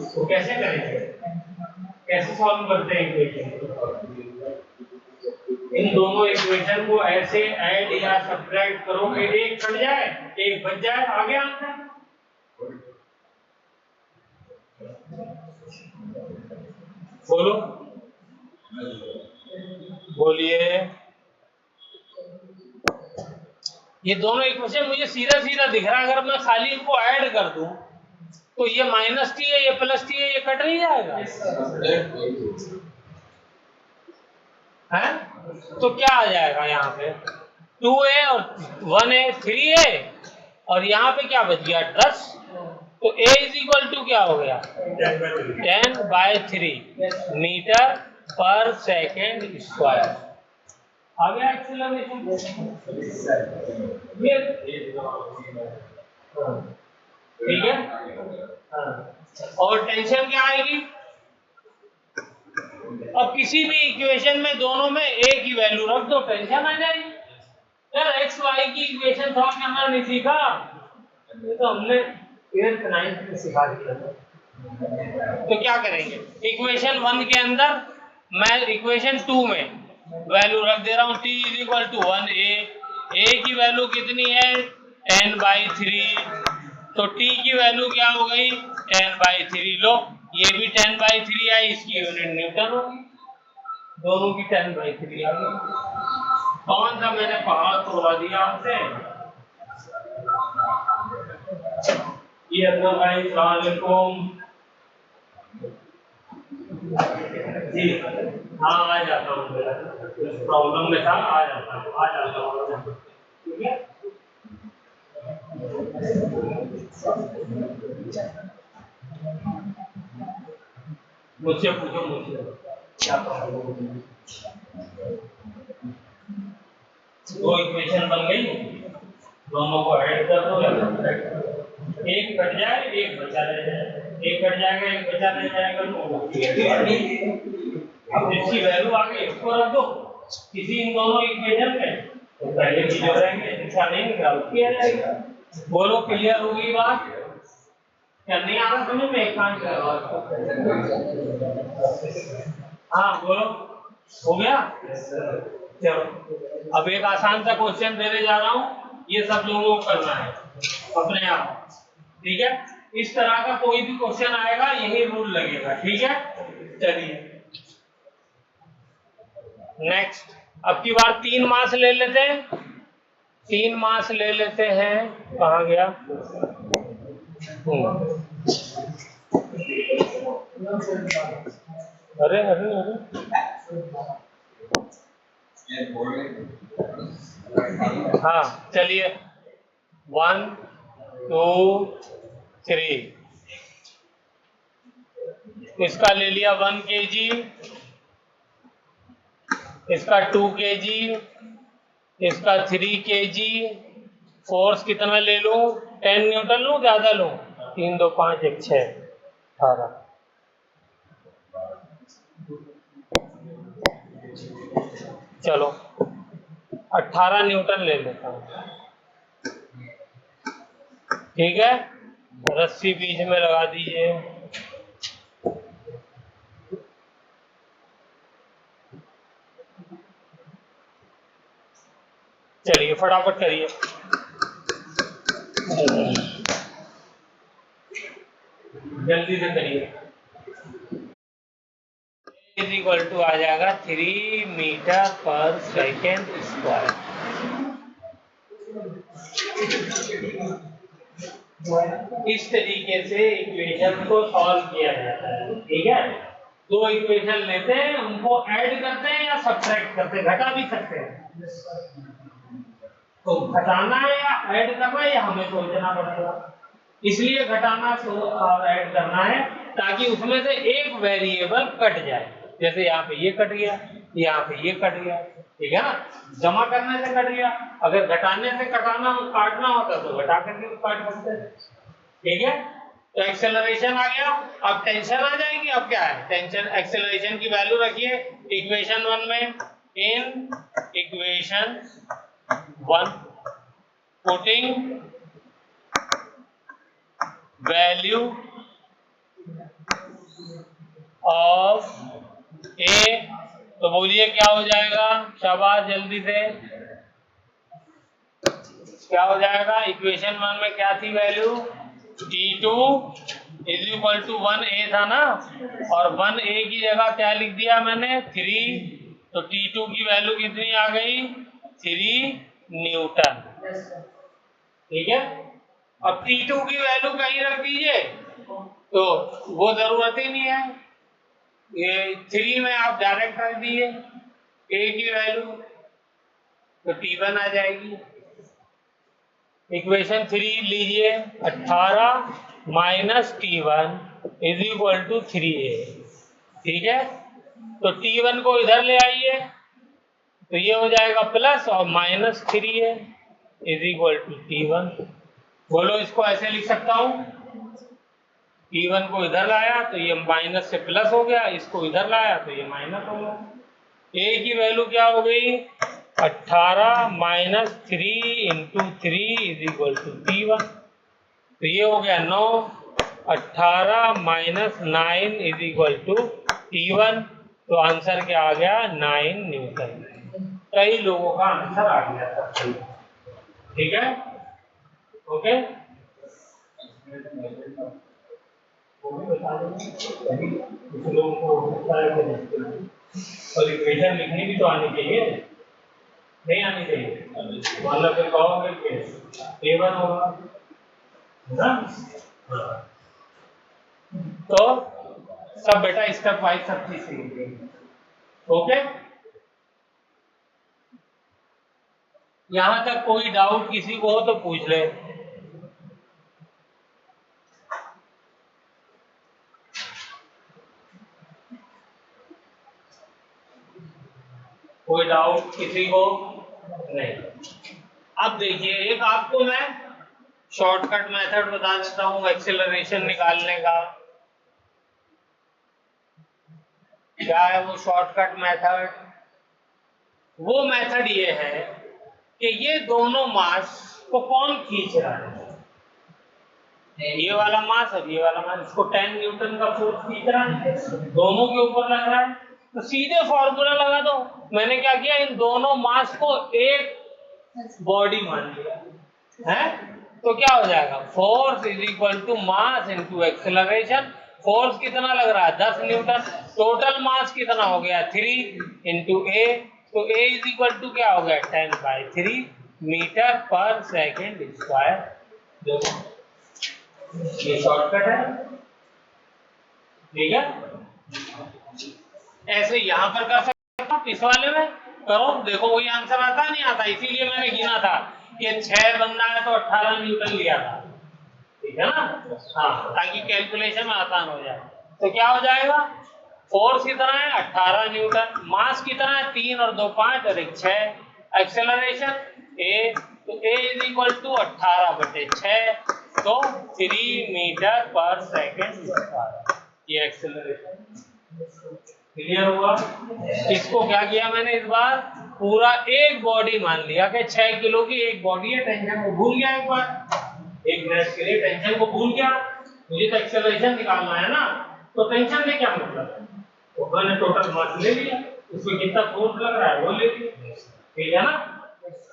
तो कैसे करेंगे, कैसे सॉल्व करते हैं इक्वेशन, इन दोनों इक्वेशन को ऐसे ऐड या सब्ट्रैक्ट करो कि एक कट जाए एक बच जाए, आगे आंसर। बोलो बोलिए। ये दोनों इक्वेशन मुझे सीधा सीधा दिख रहा है, अगर मैं खाली इनको ऐड कर दूं तो ये माइनस टी है, ये प्लस टी है, ये कट नहीं जाएगा, है? तो क्या आ जाएगा यहाँ पे 2a और 1a 3a, और यहाँ पे क्या बच गया 10, तो a इज इक्वल टू क्या हो गया 10/3 मीटर पर सेकेंड स्क्वायर। आ गया एक्सेलरेशन, ठीक है। और टेंशन क्या आएगी, अब किसी भी इक्वेशन में दोनों में एक ही वैल्यू रख दो, टेंशन आ जाएगी। यार एक्स वाई की इक्वेशन सॉल्व करना नहीं सीखा, ये तो हमने 8th 9th में सिखा दिया था। तो क्या करेंगे, इक्वेशन 1 के अंदर मैं इक्वेशन 2 में वैल्यू रख दे रहा हूँ, t is equal to 1a, a की वैल्यू कितनी है 10/3, तो टी की वैल्यू क्या हो गई 10/3। लो ये भी 10/3 आई, इसकी यूनिट न्यूटन होगी, दोनों की 10/3 आ गई। कौन सा मैंने पहाड़ तोड़ा दिया आपसे? ये अपना भाई सलाम जी। हाँ आ जाता हूँ, प्रॉब्लम में था, आ जाता हूँ ठीक है। मुझसे पूछो, मुझसे क्या प्रॉब्लम। दो इक्वेशन बन गई, दोनों को ऐड कर दो, एक कट जाए एक बचा रह जाए, एक कट जाएगा एक बचा रह जाएगा, अब जिसकी वैल्यू आ गई उसको रख दो किसी इन दोनों इक्वेशन में, तो पहले की जो रहेंगे जिसका नहीं निकाल किया जाएगा। बोलो क्लियर होगी बात? क्या नहीं आ रहा समझ में? एक काम करो, हाँ बोलो, हो गया? चलो अब एक आसान सा क्वेश्चन देने जा रहा हूँ, ये सब लोगों को करना है अपने आप, ठीक है? इस तरह का कोई भी क्वेश्चन आएगा यही रूल लगेगा, ठीक है? चलिए नेक्स्ट, अब की बार 3 मास ले लेते हैं, 3 मास ले लेते हैं। कहाँ गया? अरे अरे अरे हाँ चलिए 1 2 3, इसका ले लिया 1 kg, इसका 2 kg, इसका 3 kg। फोर्स कितना ले लूं? 10 न्यूटन लूं, ज्यादा लूं? 3 2 5 1 6 18। चलो 18 न्यूटन ले लेता हूं, ठीक है? रस्सी बीच में लगा दीजिए। चलिए फटाफट करिए, जल्दी से करिए। इज इक्वल टू आ जाएगा 3 मीटर पर सेकेंड स्क्वायर। इस तरीके से इक्वेशन को सॉल्व किया जाता है, ठीक है? दो इक्वेशन लेते हैं, उनको ऐड करते हैं या सब्ट्रैक्ट करते हैं, घटा भी सकते हैं। तो घटाना है या ऐड करना है, हमें सोचना पड़ेगा, इसलिए घटाना और ऐड करना है ताकि उसमें से एक वेरिएबल कट जाए। जैसे यहाँ पे ये कट गया, यहाँ पे ये कट गया, ठीक है ना? जमा करने से कट गया, अगर घटाने से कटाना काटना होता तो घटा करके काट सकते, ठीक है? तो एक्सेलरेशन आ गया, अब टेंशन आ जाएगी। अब क्या है टेंशन? एक्सेलरेशन की वैल्यू रखिए इक्वेशन 1 में, in equation 1 putting value of A, तो बोलिए क्या हो जाएगा? शाबाश जल्दी से, क्या हो जाएगा? इक्वेशन 1 में क्या थी value? T2 is equal to 1A था ना, और 1A की जगह क्या लिख दिया मैंने? 3, तो T2 की वैल्यू कितनी आ गई? 3 न्यूटन, ठीक है? अब T2 की वैल्यू कहीं रख दीजिए, तो वो जरूरत ही नहीं है, ये 3 में आप डायरेक्ट रख दीजिए A की वैल्यू, तो T1 आ जाएगी। इक्वेशन 3 लीजिए, 18 minus T1 is equal to 3A, ठीक है? तो T1 को इधर ले आइए, तो ये हो जाएगा प्लस और minus 3A is equal to T1। बोलो इसको ऐसे लिख सकता हूं, T1 को इधर लाया तो ये माइनस से प्लस हो गया, इसको इधर लाया तो ये माइनस हो गया। A की वैल्यू क्या हो गई? 18 minus 3 into 3 is equal to T1, तो ये हो गया 9। 18 minus 9 is equal to T1, तो आंसर क्या आ गया? 9 न्यूटन। कई लोगों का आंसर आ गया था। ठीक है, ओके। कुछ लोगों को और इक्वेशन लिखनी भी तो आनी चाहिए, नहीं आनी चाहिए, मतलब फिर कहोगे कि A1 होगा ना। तो सब बेटा स्टेप वाइज सब चीज सीखेंगे, ओके। यहां तक कोई डाउट किसी को हो तो पूछ ले। कोई डाउट किसी को नहीं। अब देखिए, एक आपको मैं शॉर्टकट मेथड बता देता हूं एक्सेलरेशन निकालने का। क्या है वो शॉर्टकट मेथड? वो मेथड ये है कि ये दोनों मास को कौन खींच रहा है, ये वाला मास और ये वाला मास, इसको 10 न्यूटन का फोर्स खींच रहा है, दोनों के ऊपर लग रहा है। तो सीधे फॉर्मूला लगा दो। मैंने क्या किया, इन दोनों मास को एक बॉडी मान लिया है। तो क्या हो जाएगा, force is equal to mass into acceleration. Force कितना लग रहा है, 10 न्यूटन। टोटल मास कितना हो गया, 3 इंटू ए। तो ए इज इक्वल टू क्या हो गया, 10/3 मीटर पर सेकेंड स्क्वायर। देखो ये शॉर्टकट है, ठीक है। ऐसे यहां पर कर सकते हो, इस वाले में करो, देखो वही आंसर आता नहीं आता। इसीलिए मैंने गिना था कि 6 बनना है तो 18 न्यूटन लिया था, ठीक है ना। हाँ, ताकि कैलकुलेशन में आसान हो जाए। तो क्या हो जाएगा, फोर्स कितना है 18 न्यूटन, मास कितना है 3 और 2 5 और 1 6, एक्सेलरेशन ए, तो ए इज इक्वल टू 18/6, तो 3 मीटर पर सेकेंड। ये एक्सेलरेशन क्लियर हुआ। इसको क्या किया मैंने इस बार, पूरा एक बॉडी मान लिया कि 6 किलो की एक बॉडी है। टेंशन को भूल गया, एक बार एक मिनट के लिए टेंशन को भूल गया, मुझे तो एक्सेलरेशन निकालना है ना। तो टेंशन में क्या मतलब है, तो मैंने टोटल मास ले लिया, उसमें कितना फोर्स लग रहा है वो ले लिया, ठीक है ना।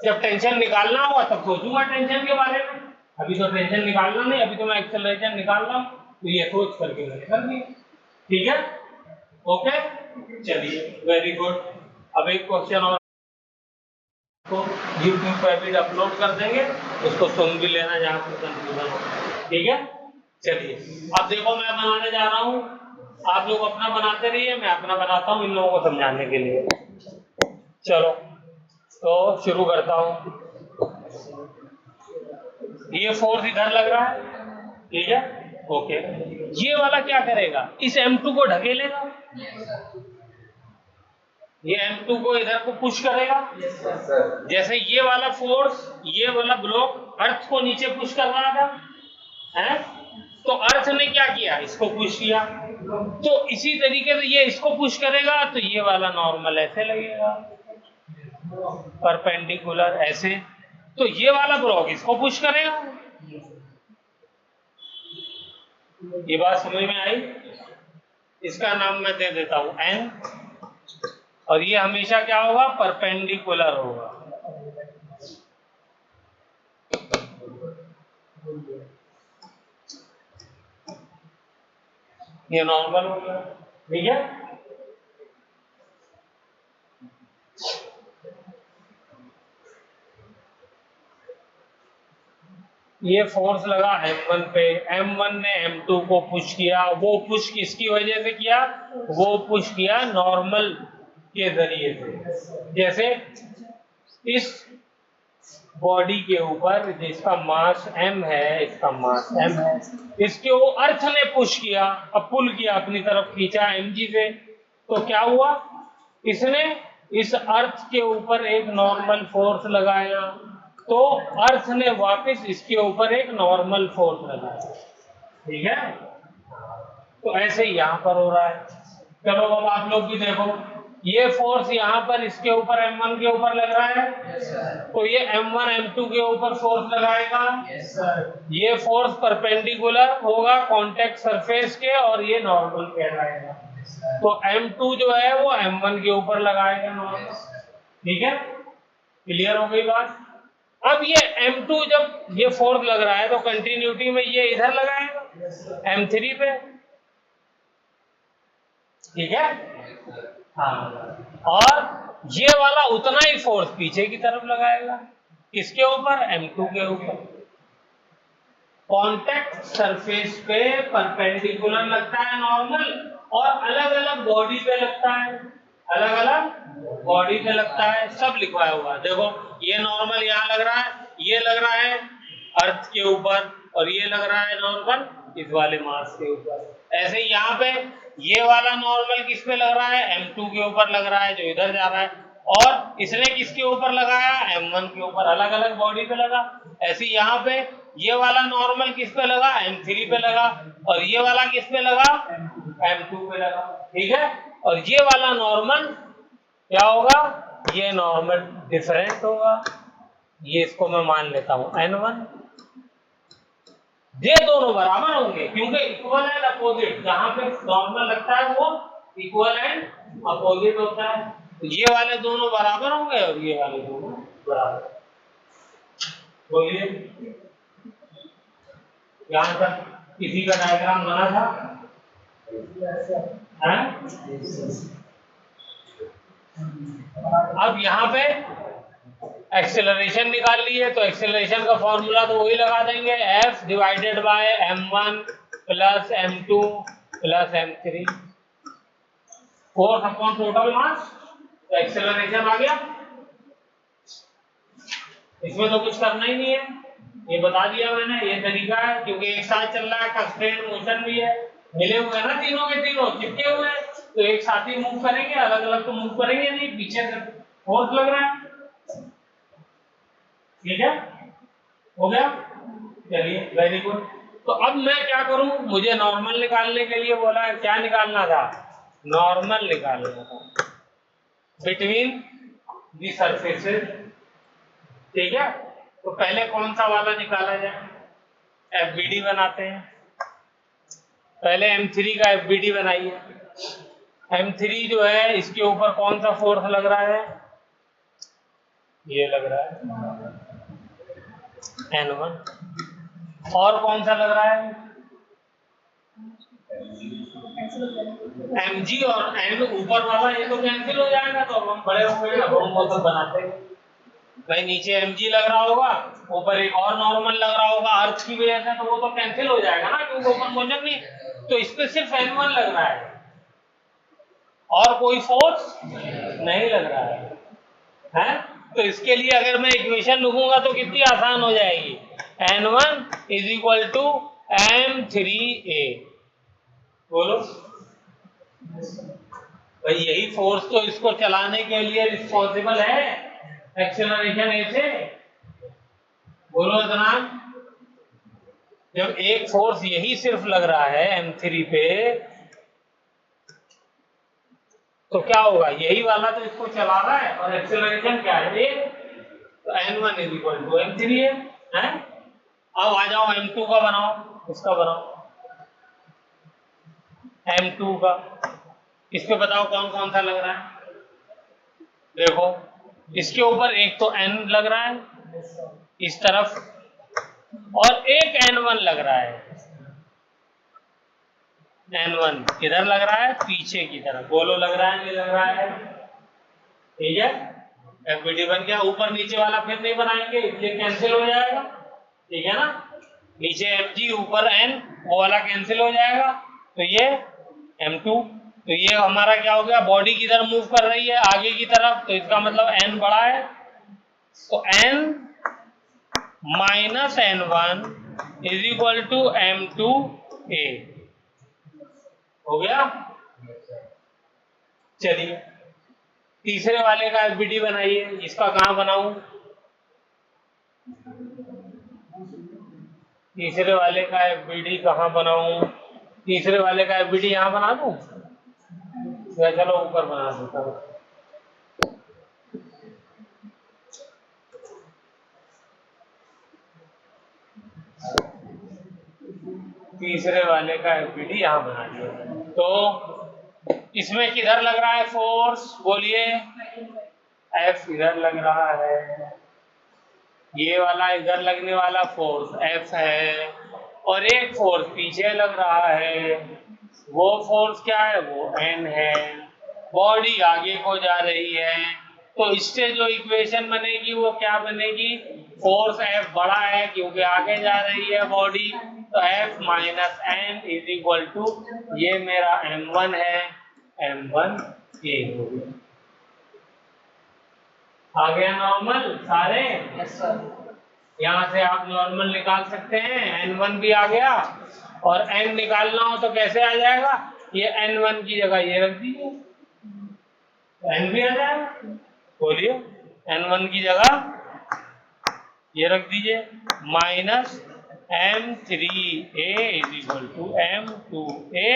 जब टेंशन निकालना होगा तब सोचूंगा टेंशन के बारे में, अभी तो टेंशन निकालना नहीं, अभी तो मैं एक्सेलरेशन निकाल रहा हूँ। तो ये सोच करके मैंने कर दिया, ठीक है, ओके। चलिए वेरी गुड। अब एक क्वेश्चन और को YouTube पे भी अपलोड कर देंगे, उसको सुन भी लेना जहाँ पर कंफ्यूजन हो, ठीक है। चलिए अब देखो, मैं बनाने जा रहा हूँ, आप लोग अपना बनाते रहिए, मैं अपना बनाता हूँ इन लोगों को समझाने के लिए। चलो तो शुरू करता हूँ। ये फोर्स इधर लग रहा है, ठीक है, ओके। ये वाला क्या करेगा, इस M2 को ढकेलेगा, ये M2 को इधर को पुश करेगा। जैसे ये वाला फोर्स, ये वाला ब्लॉक अर्थ को नीचे पुश कर रहा था, है, तो अर्थ ने क्या किया, इसको पुश किया। तो इसी तरीके से ये इसको पुश करेगा, तो ये वाला नॉर्मल ऐसे लगेगा, परपेंडिकुलर ऐसे। तो ये वाला ब्लॉक इसको पुश करेगा। ये बात समझ में आई। इसका नाम मैं दे देता हूं N, और ये हमेशा क्या होगा, परपेंडिकुलर होगा। ये नॉर्मल हो गया, ठीक है। ये फोर्स लगा M1 पे, M1 ने M2 को पुश किया। वो पुश किसकी वजह से किया, वो पुश किया नॉर्मल के जरिए से। जैसे इस बॉडी के ऊपर जिसका मास m है, इसका मास m है, इसके वो अर्थ ने पुश किया, अब पुल किया अपनी तरफ, खींचा mg से। तो क्या हुआ, इसने इस अर्थ के ऊपर एक नॉर्मल फोर्स लगाया, तो अर्थ ने वापस इसके ऊपर एक नॉर्मल फोर्स लगाया, ठीक है। तो ऐसे ही यहां पर हो रहा है। चलो अब आप लोग भी देखो, ये फोर्स यहाँ पर इसके ऊपर M1 के ऊपर लग रहा है, तो ये M1 M2 के ऊपर फोर्स लगाएगा। ये फोर्स परपेंडिकुलर होगा कांटेक्ट सरफेस के, और ये नॉर्मल कहलाएगा। तो M2 जो है वो M1 के ऊपर लगाएगा नॉर्मल, ठीक है। क्लियर हो गई बात। अब ये M2 जब ये फोर्स लग रहा है तो कंटिन्यूटी में ये इधर लगाएगा M3 पे, ठीक है। हाँ, और ये वाला उतना ही फोर्स पीछे की तरफ लगाएगा, किसके ऊपर? M2 के ऊपर। कॉन्टैक्ट सरफेस पे परपेंडिकुलर लगता है नॉर्मल, और अलग अलग बॉडी पे लगता है, अलग अलग बॉडी पे लगता है, सब लिखवाया हुआ है। देखो ये नॉर्मल यहाँ लग रहा है, ये लग रहा है अर्थ के ऊपर, और ये लग रहा है नॉर्मल इस वाले मास के ऊपर। ऐसे ही यहाँ पे ये वाला नॉर्मल किस पे लग रहा है? M2 के ऊपर लग रहा है जो इधर जा रहा है, और इसने किसके ऊपर लगाया? M1 के ऊपर, अलग अलग बॉडी पे लगा। ऐसे यहाँ पे ये वाला नॉर्मल किस पे लगा? M3 पे लगा, और ये वाला किस पे लगा? M2 पे लगा, ठीक है। और ये वाला नॉर्मल क्या होगा? ये नॉर्मल डिफरेंट होगा, ये इसको मैं मान लेता हूं N1। ये दोनों बराबर होंगे क्योंकि इक्वल एंड अपोजिट, जहां पे नॉर्मल लगता है वो इक्वल एंड अपोजिट होता है। तो ये वाले दोनों बराबर होंगे और ये वाले दोनों बराबर। बोलिए यहां तक किसी का डायग्राम बना था? अब यहाँ पे एक्सेलरेशन निकाल लिए, तो एक्सेलरेशन का फॉर्मूला तो वही लगा देंगे, F divided by M1 plus M2 plus M3, force upon total mass. तो एक्सेलरेशन आ गया, इसमें तो कुछ करना ही नहीं है, ये बता दिया मैंने, ये तरीका है क्योंकि एक साथ चल रहा है, कंस्ट्रेंट मोशन भी है, मिले हुए हैं ना तीनों के तीनों, चिपके हुए हैं, तो एक साथ ही मूव करेंगे, अलग अलग तो मूव करेंगे नहीं, पीछे से फोर्स लग रहा है, ठीक है। हो गया, चलिए वेरी गुड। तो अब मैं क्या करूं? मुझे नॉर्मल निकालने के लिए बोला है, क्या निकालना था? नॉर्मल निकालना था बिटवीन दी सरफेसेस, ठीक है। तो पहले कौन सा वाला निकाला जाए? FBD बनाते हैं, पहले M3 का FBD बनाइए। M3 जो है इसके ऊपर कौन सा फोर्स लग रहा है? ये लग रहा है N1। और कौन सा लग रहा है? Mg और N ऊपर वाला, ये तो कैंसिल हो जाएगा, तो हम बड़े हो गए, अब हम वो सब बनाते हैं। भाई नीचे Mg लग रहा होगा, ऊपर एक और नॉर्मल लग रहा होगा अर्थ की वजह से, तो वो तो कैंसिल हो जाएगा ना, क्योंकि ऊपर मोशन नहीं, तो इस पे सिर्फ N1 लग रहा है और कोई फोर्स नहीं लग रहा है? तो इसके लिए अगर मैं इक्वेशन लिखूंगा तो कितनी आसान हो जाएगी, N1 is equal to M3A। बोलो भाई, यही फोर्स तो इसको चलाने के लिए रिस्पॉन्सिबल है, एक्सेलरेशन A से। बोलो इतना, जब एक फोर्स यही सिर्फ लग रहा है M3 पे, तो क्या होगा? यही वाला तो इसको चला रहा है, और एक्सेलरेशन क्या है? तो N1 is equal to M3 है। अब आ जाओ M2 का बनाओ, इसका बनाओ M2 का, इस पे बताओ कौन कौन सा लग रहा है? देखो इसके ऊपर एक तो N लग रहा है इस तरफ, और एक N1 लग रहा है, N1 इधर लग रहा है पीछे की तरफ। बोलो लग रहा है नहीं लग रहा है? ठीक है, FBD बन गया। ऊपर नीचे वाला फिर नहीं बनाएंगे, इसलिए कैंसिल हो जाएगा, ठीक है ना। नीचे Mg ऊपर N, वो वाला कैंसिल हो जाएगा, तो ये M2। तो ये हमारा क्या हो गया? बॉडी किधर मूव कर रही है? आगे की तरफ, तो इसका मतलब N बड़ा है, तो N minus N1 is equal to M2A। हो गया। चलिए तीसरे वाले का FBD बनाइए, इसका कहां बनाऊं? तीसरे वाले का FBD कहां बनाऊं? तीसरे वाले का FBD यहां बना दूं या चलो ऊपर बना देता हूं? तीसरे वाले का FBD यहां बना दिया। तो इसमें किधर लग रहा है फोर्स? बोलिए, F इधर लग रहा है, ये वाला इधर लगने वाला फोर्स F है और एक फोर्स पीछे लग रहा है, वो फोर्स क्या है, वो N है। बॉडी आगे को जा रही है, तो इससे जो इक्वेशन बनेगी वो क्या बनेगी, फोर्स F बड़ा है क्योंकि आगे जा रही है बॉडी, तो F minus N is equal to, ये मेरा M1 है, M1 ये हो गया। आ गया नॉर्मल सारे? Yes sir. यहाँ से आप नॉर्मल निकाल सकते हैं, N1 भी आ गया, और N निकालना हो तो कैसे आ जाएगा, ये N1 की जगह ये रख दीजिए, N भी आ जाएगा। बोलिए, N1 की जगह ये रख दीजिए, minus M3A is equal to M2A,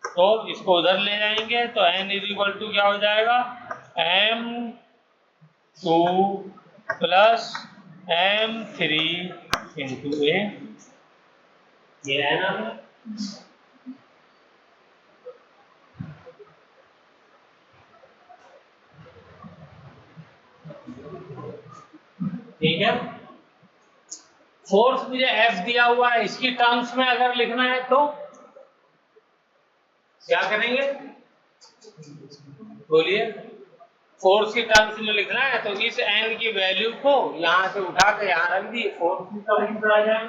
तो इसको उधर ले जाएंगे तो N इज इक्वल टू क्या हो जाएगा, M2 plus M3 into A, ये है ना। ठीक है, फोर्स मुझे F दिया हुआ है, इसकी टर्म्स में अगर लिखना है तो क्या करेंगे, बोलिए, फोर्स की टर्म्स में लिखना है तो इस N की वैल्यू को यहां से उठा के यहां रख दी, फोर्स की टर्म्स में आ जाएगा।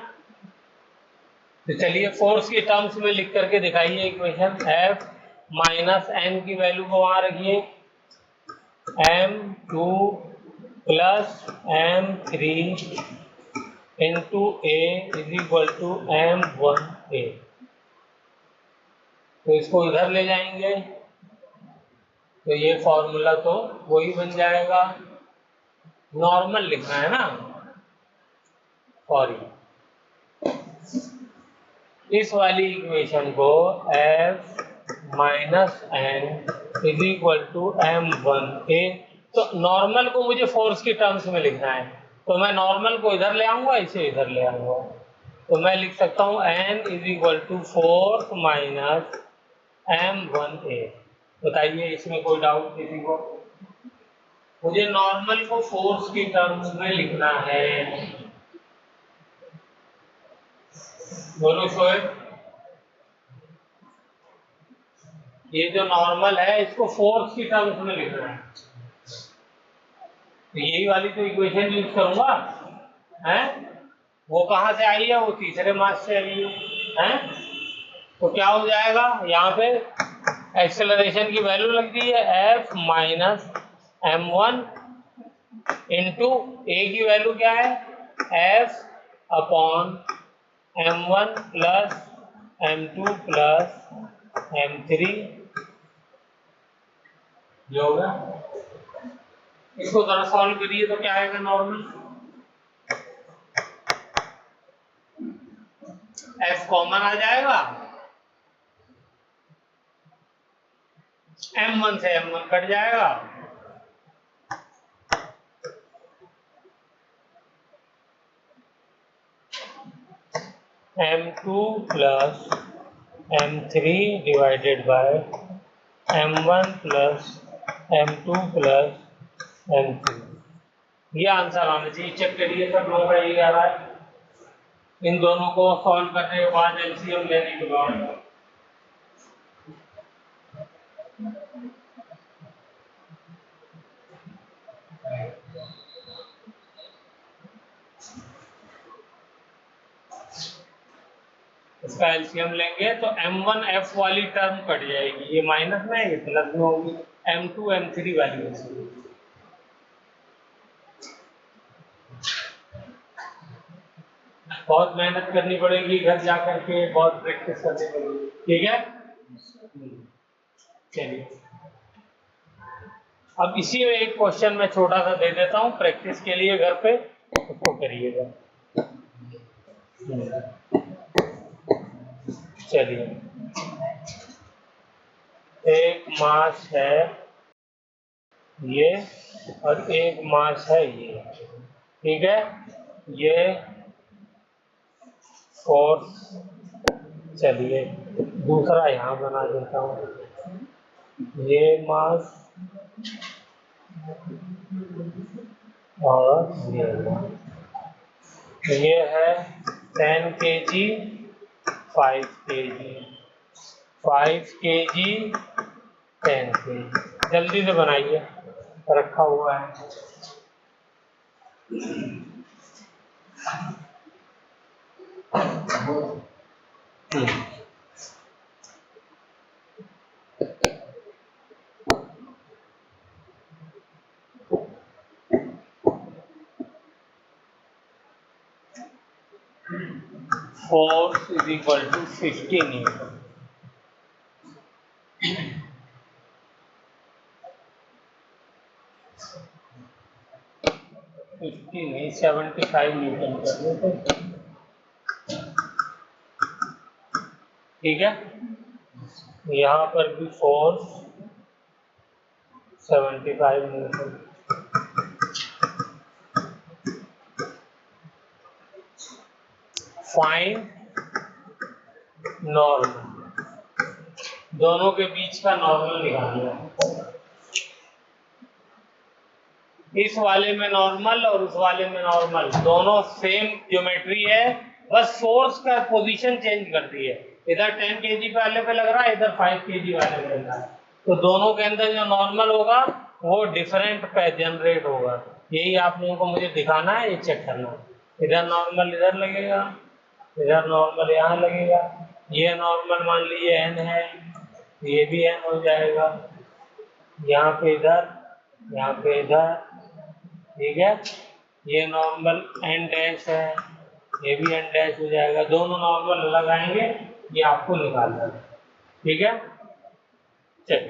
तो चलिए फोर्स की टर्म्स में लिख करके दिखाइए इक्वेशन, F माइनस N की वैल्यू को वहां रखिए, M2 plus M3 into A is equal to M1A, तो इसको इधर ले जाएंगे तो ये फॉर्मूला तो वही बन जाएगा, नॉर्मल लिखना है ना, सॉरी, इस वाली इक्वेशन को F minus N is equal to M1A, तो नॉर्मल को मुझे फोर्स की टर्म्स में लिखना है, तो मैं नॉर्मल को इधर ले आऊंगा, इसे इधर ले आऊंगा, तो मैं लिख सकता हूँ N is equal to force minus M1A। बताइए इसमें कोई डाउट किसी को, मुझे नॉर्मल को फोर्स की टर्म्स में लिखना है, बोलो शोएब, ये जो नॉर्मल है इसको फोर्स की टर्म्स में लिखना है, तो यही वाली तो इक्वेशन यूज करूंगा, हैं? वो कहाँ से आई है, वो तीसरे मास से आई है, तो क्या हो जाएगा, यहाँ पे एक्सेलरेशन की वैल्यू लग दी है F माइनस M1 इंटू ए की वैल्यू क्या है, F upon M1 plus M2 plus M3, जो होगा, इसको जरा सॉल्व करिए तो क्या आएगा, नॉर्मल F कॉमन आ जाएगा, M1 से M1 कट जाएगा, M2 plus M3 divided by M1 plus M2 plus M3, ये आंसर आना चाहिए। चेक करिए सब लोगों का यही आ रहा है, इन दोनों को सॉल्व करने के बाद एलसीएम लेने के बाद, इसका एलसीएम लेंगे तो M1F वाली टर्म कट जाएगी, ये माइनस में है, ये प्लस में होगी, M2 M3 वाली होगी। बहुत मेहनत करनी पड़ेगी घर जा करके, बहुत प्रैक्टिस करनी पड़ेगी, ठीक है। चलिए अब इसी में एक क्वेश्चन मैं छोटा सा दे देता हूँ प्रैक्टिस के लिए, घर पे उसको करिएगा। चलिए, एक मास है ये और एक मास है ये, ठीक है, ये फोर्स, चलिए दूसरा यहाँ बना देता हूँ, ये मास और ये मास, ये है 10 kg 5 kg 5 kg 10 kg। जल्दी से बनाइए, रखा हुआ है। Force is equal to 50 Newton. 50 नहीं 75 न्यूटन कर देते, ठीक है। यहाँ पर भी फोर्स 75 न्यूटन। फाइंड नॉर्मल, दोनों के बीच का नॉर्मल निकालना है। इस वाले में नॉर्मल और उस वाले में नॉर्मल, दोनों सेम ज्योमेट्री है, बस फोर्स का पोजीशन चेंज कर दी है। इधर 10 kg वाले पे लग रहा है, इधर 5 kg वाले पे लग रहा है, तो दोनों के अंदर जो नॉर्मल होगा वो डिफरेंट पे जनरेट होगा। यही आप लोगों को मुझे दिखाना है, ये चेक करना है। इधर नॉर्मल इधर लगेगा, इधर नॉर्मल यहाँ लगेगा। ये नॉर्मल मान लीजिए n है, ये भी n हो जाएगा। यहाँ पे इधर, यहाँ पे इधर, ठीक है। ये नॉर्मल n डैश है, ये भी n डैश हो जाएगा। दोनों नॉर्मल अलग आएंगे, ये आपको निकालना है, ठीक है। चलिए।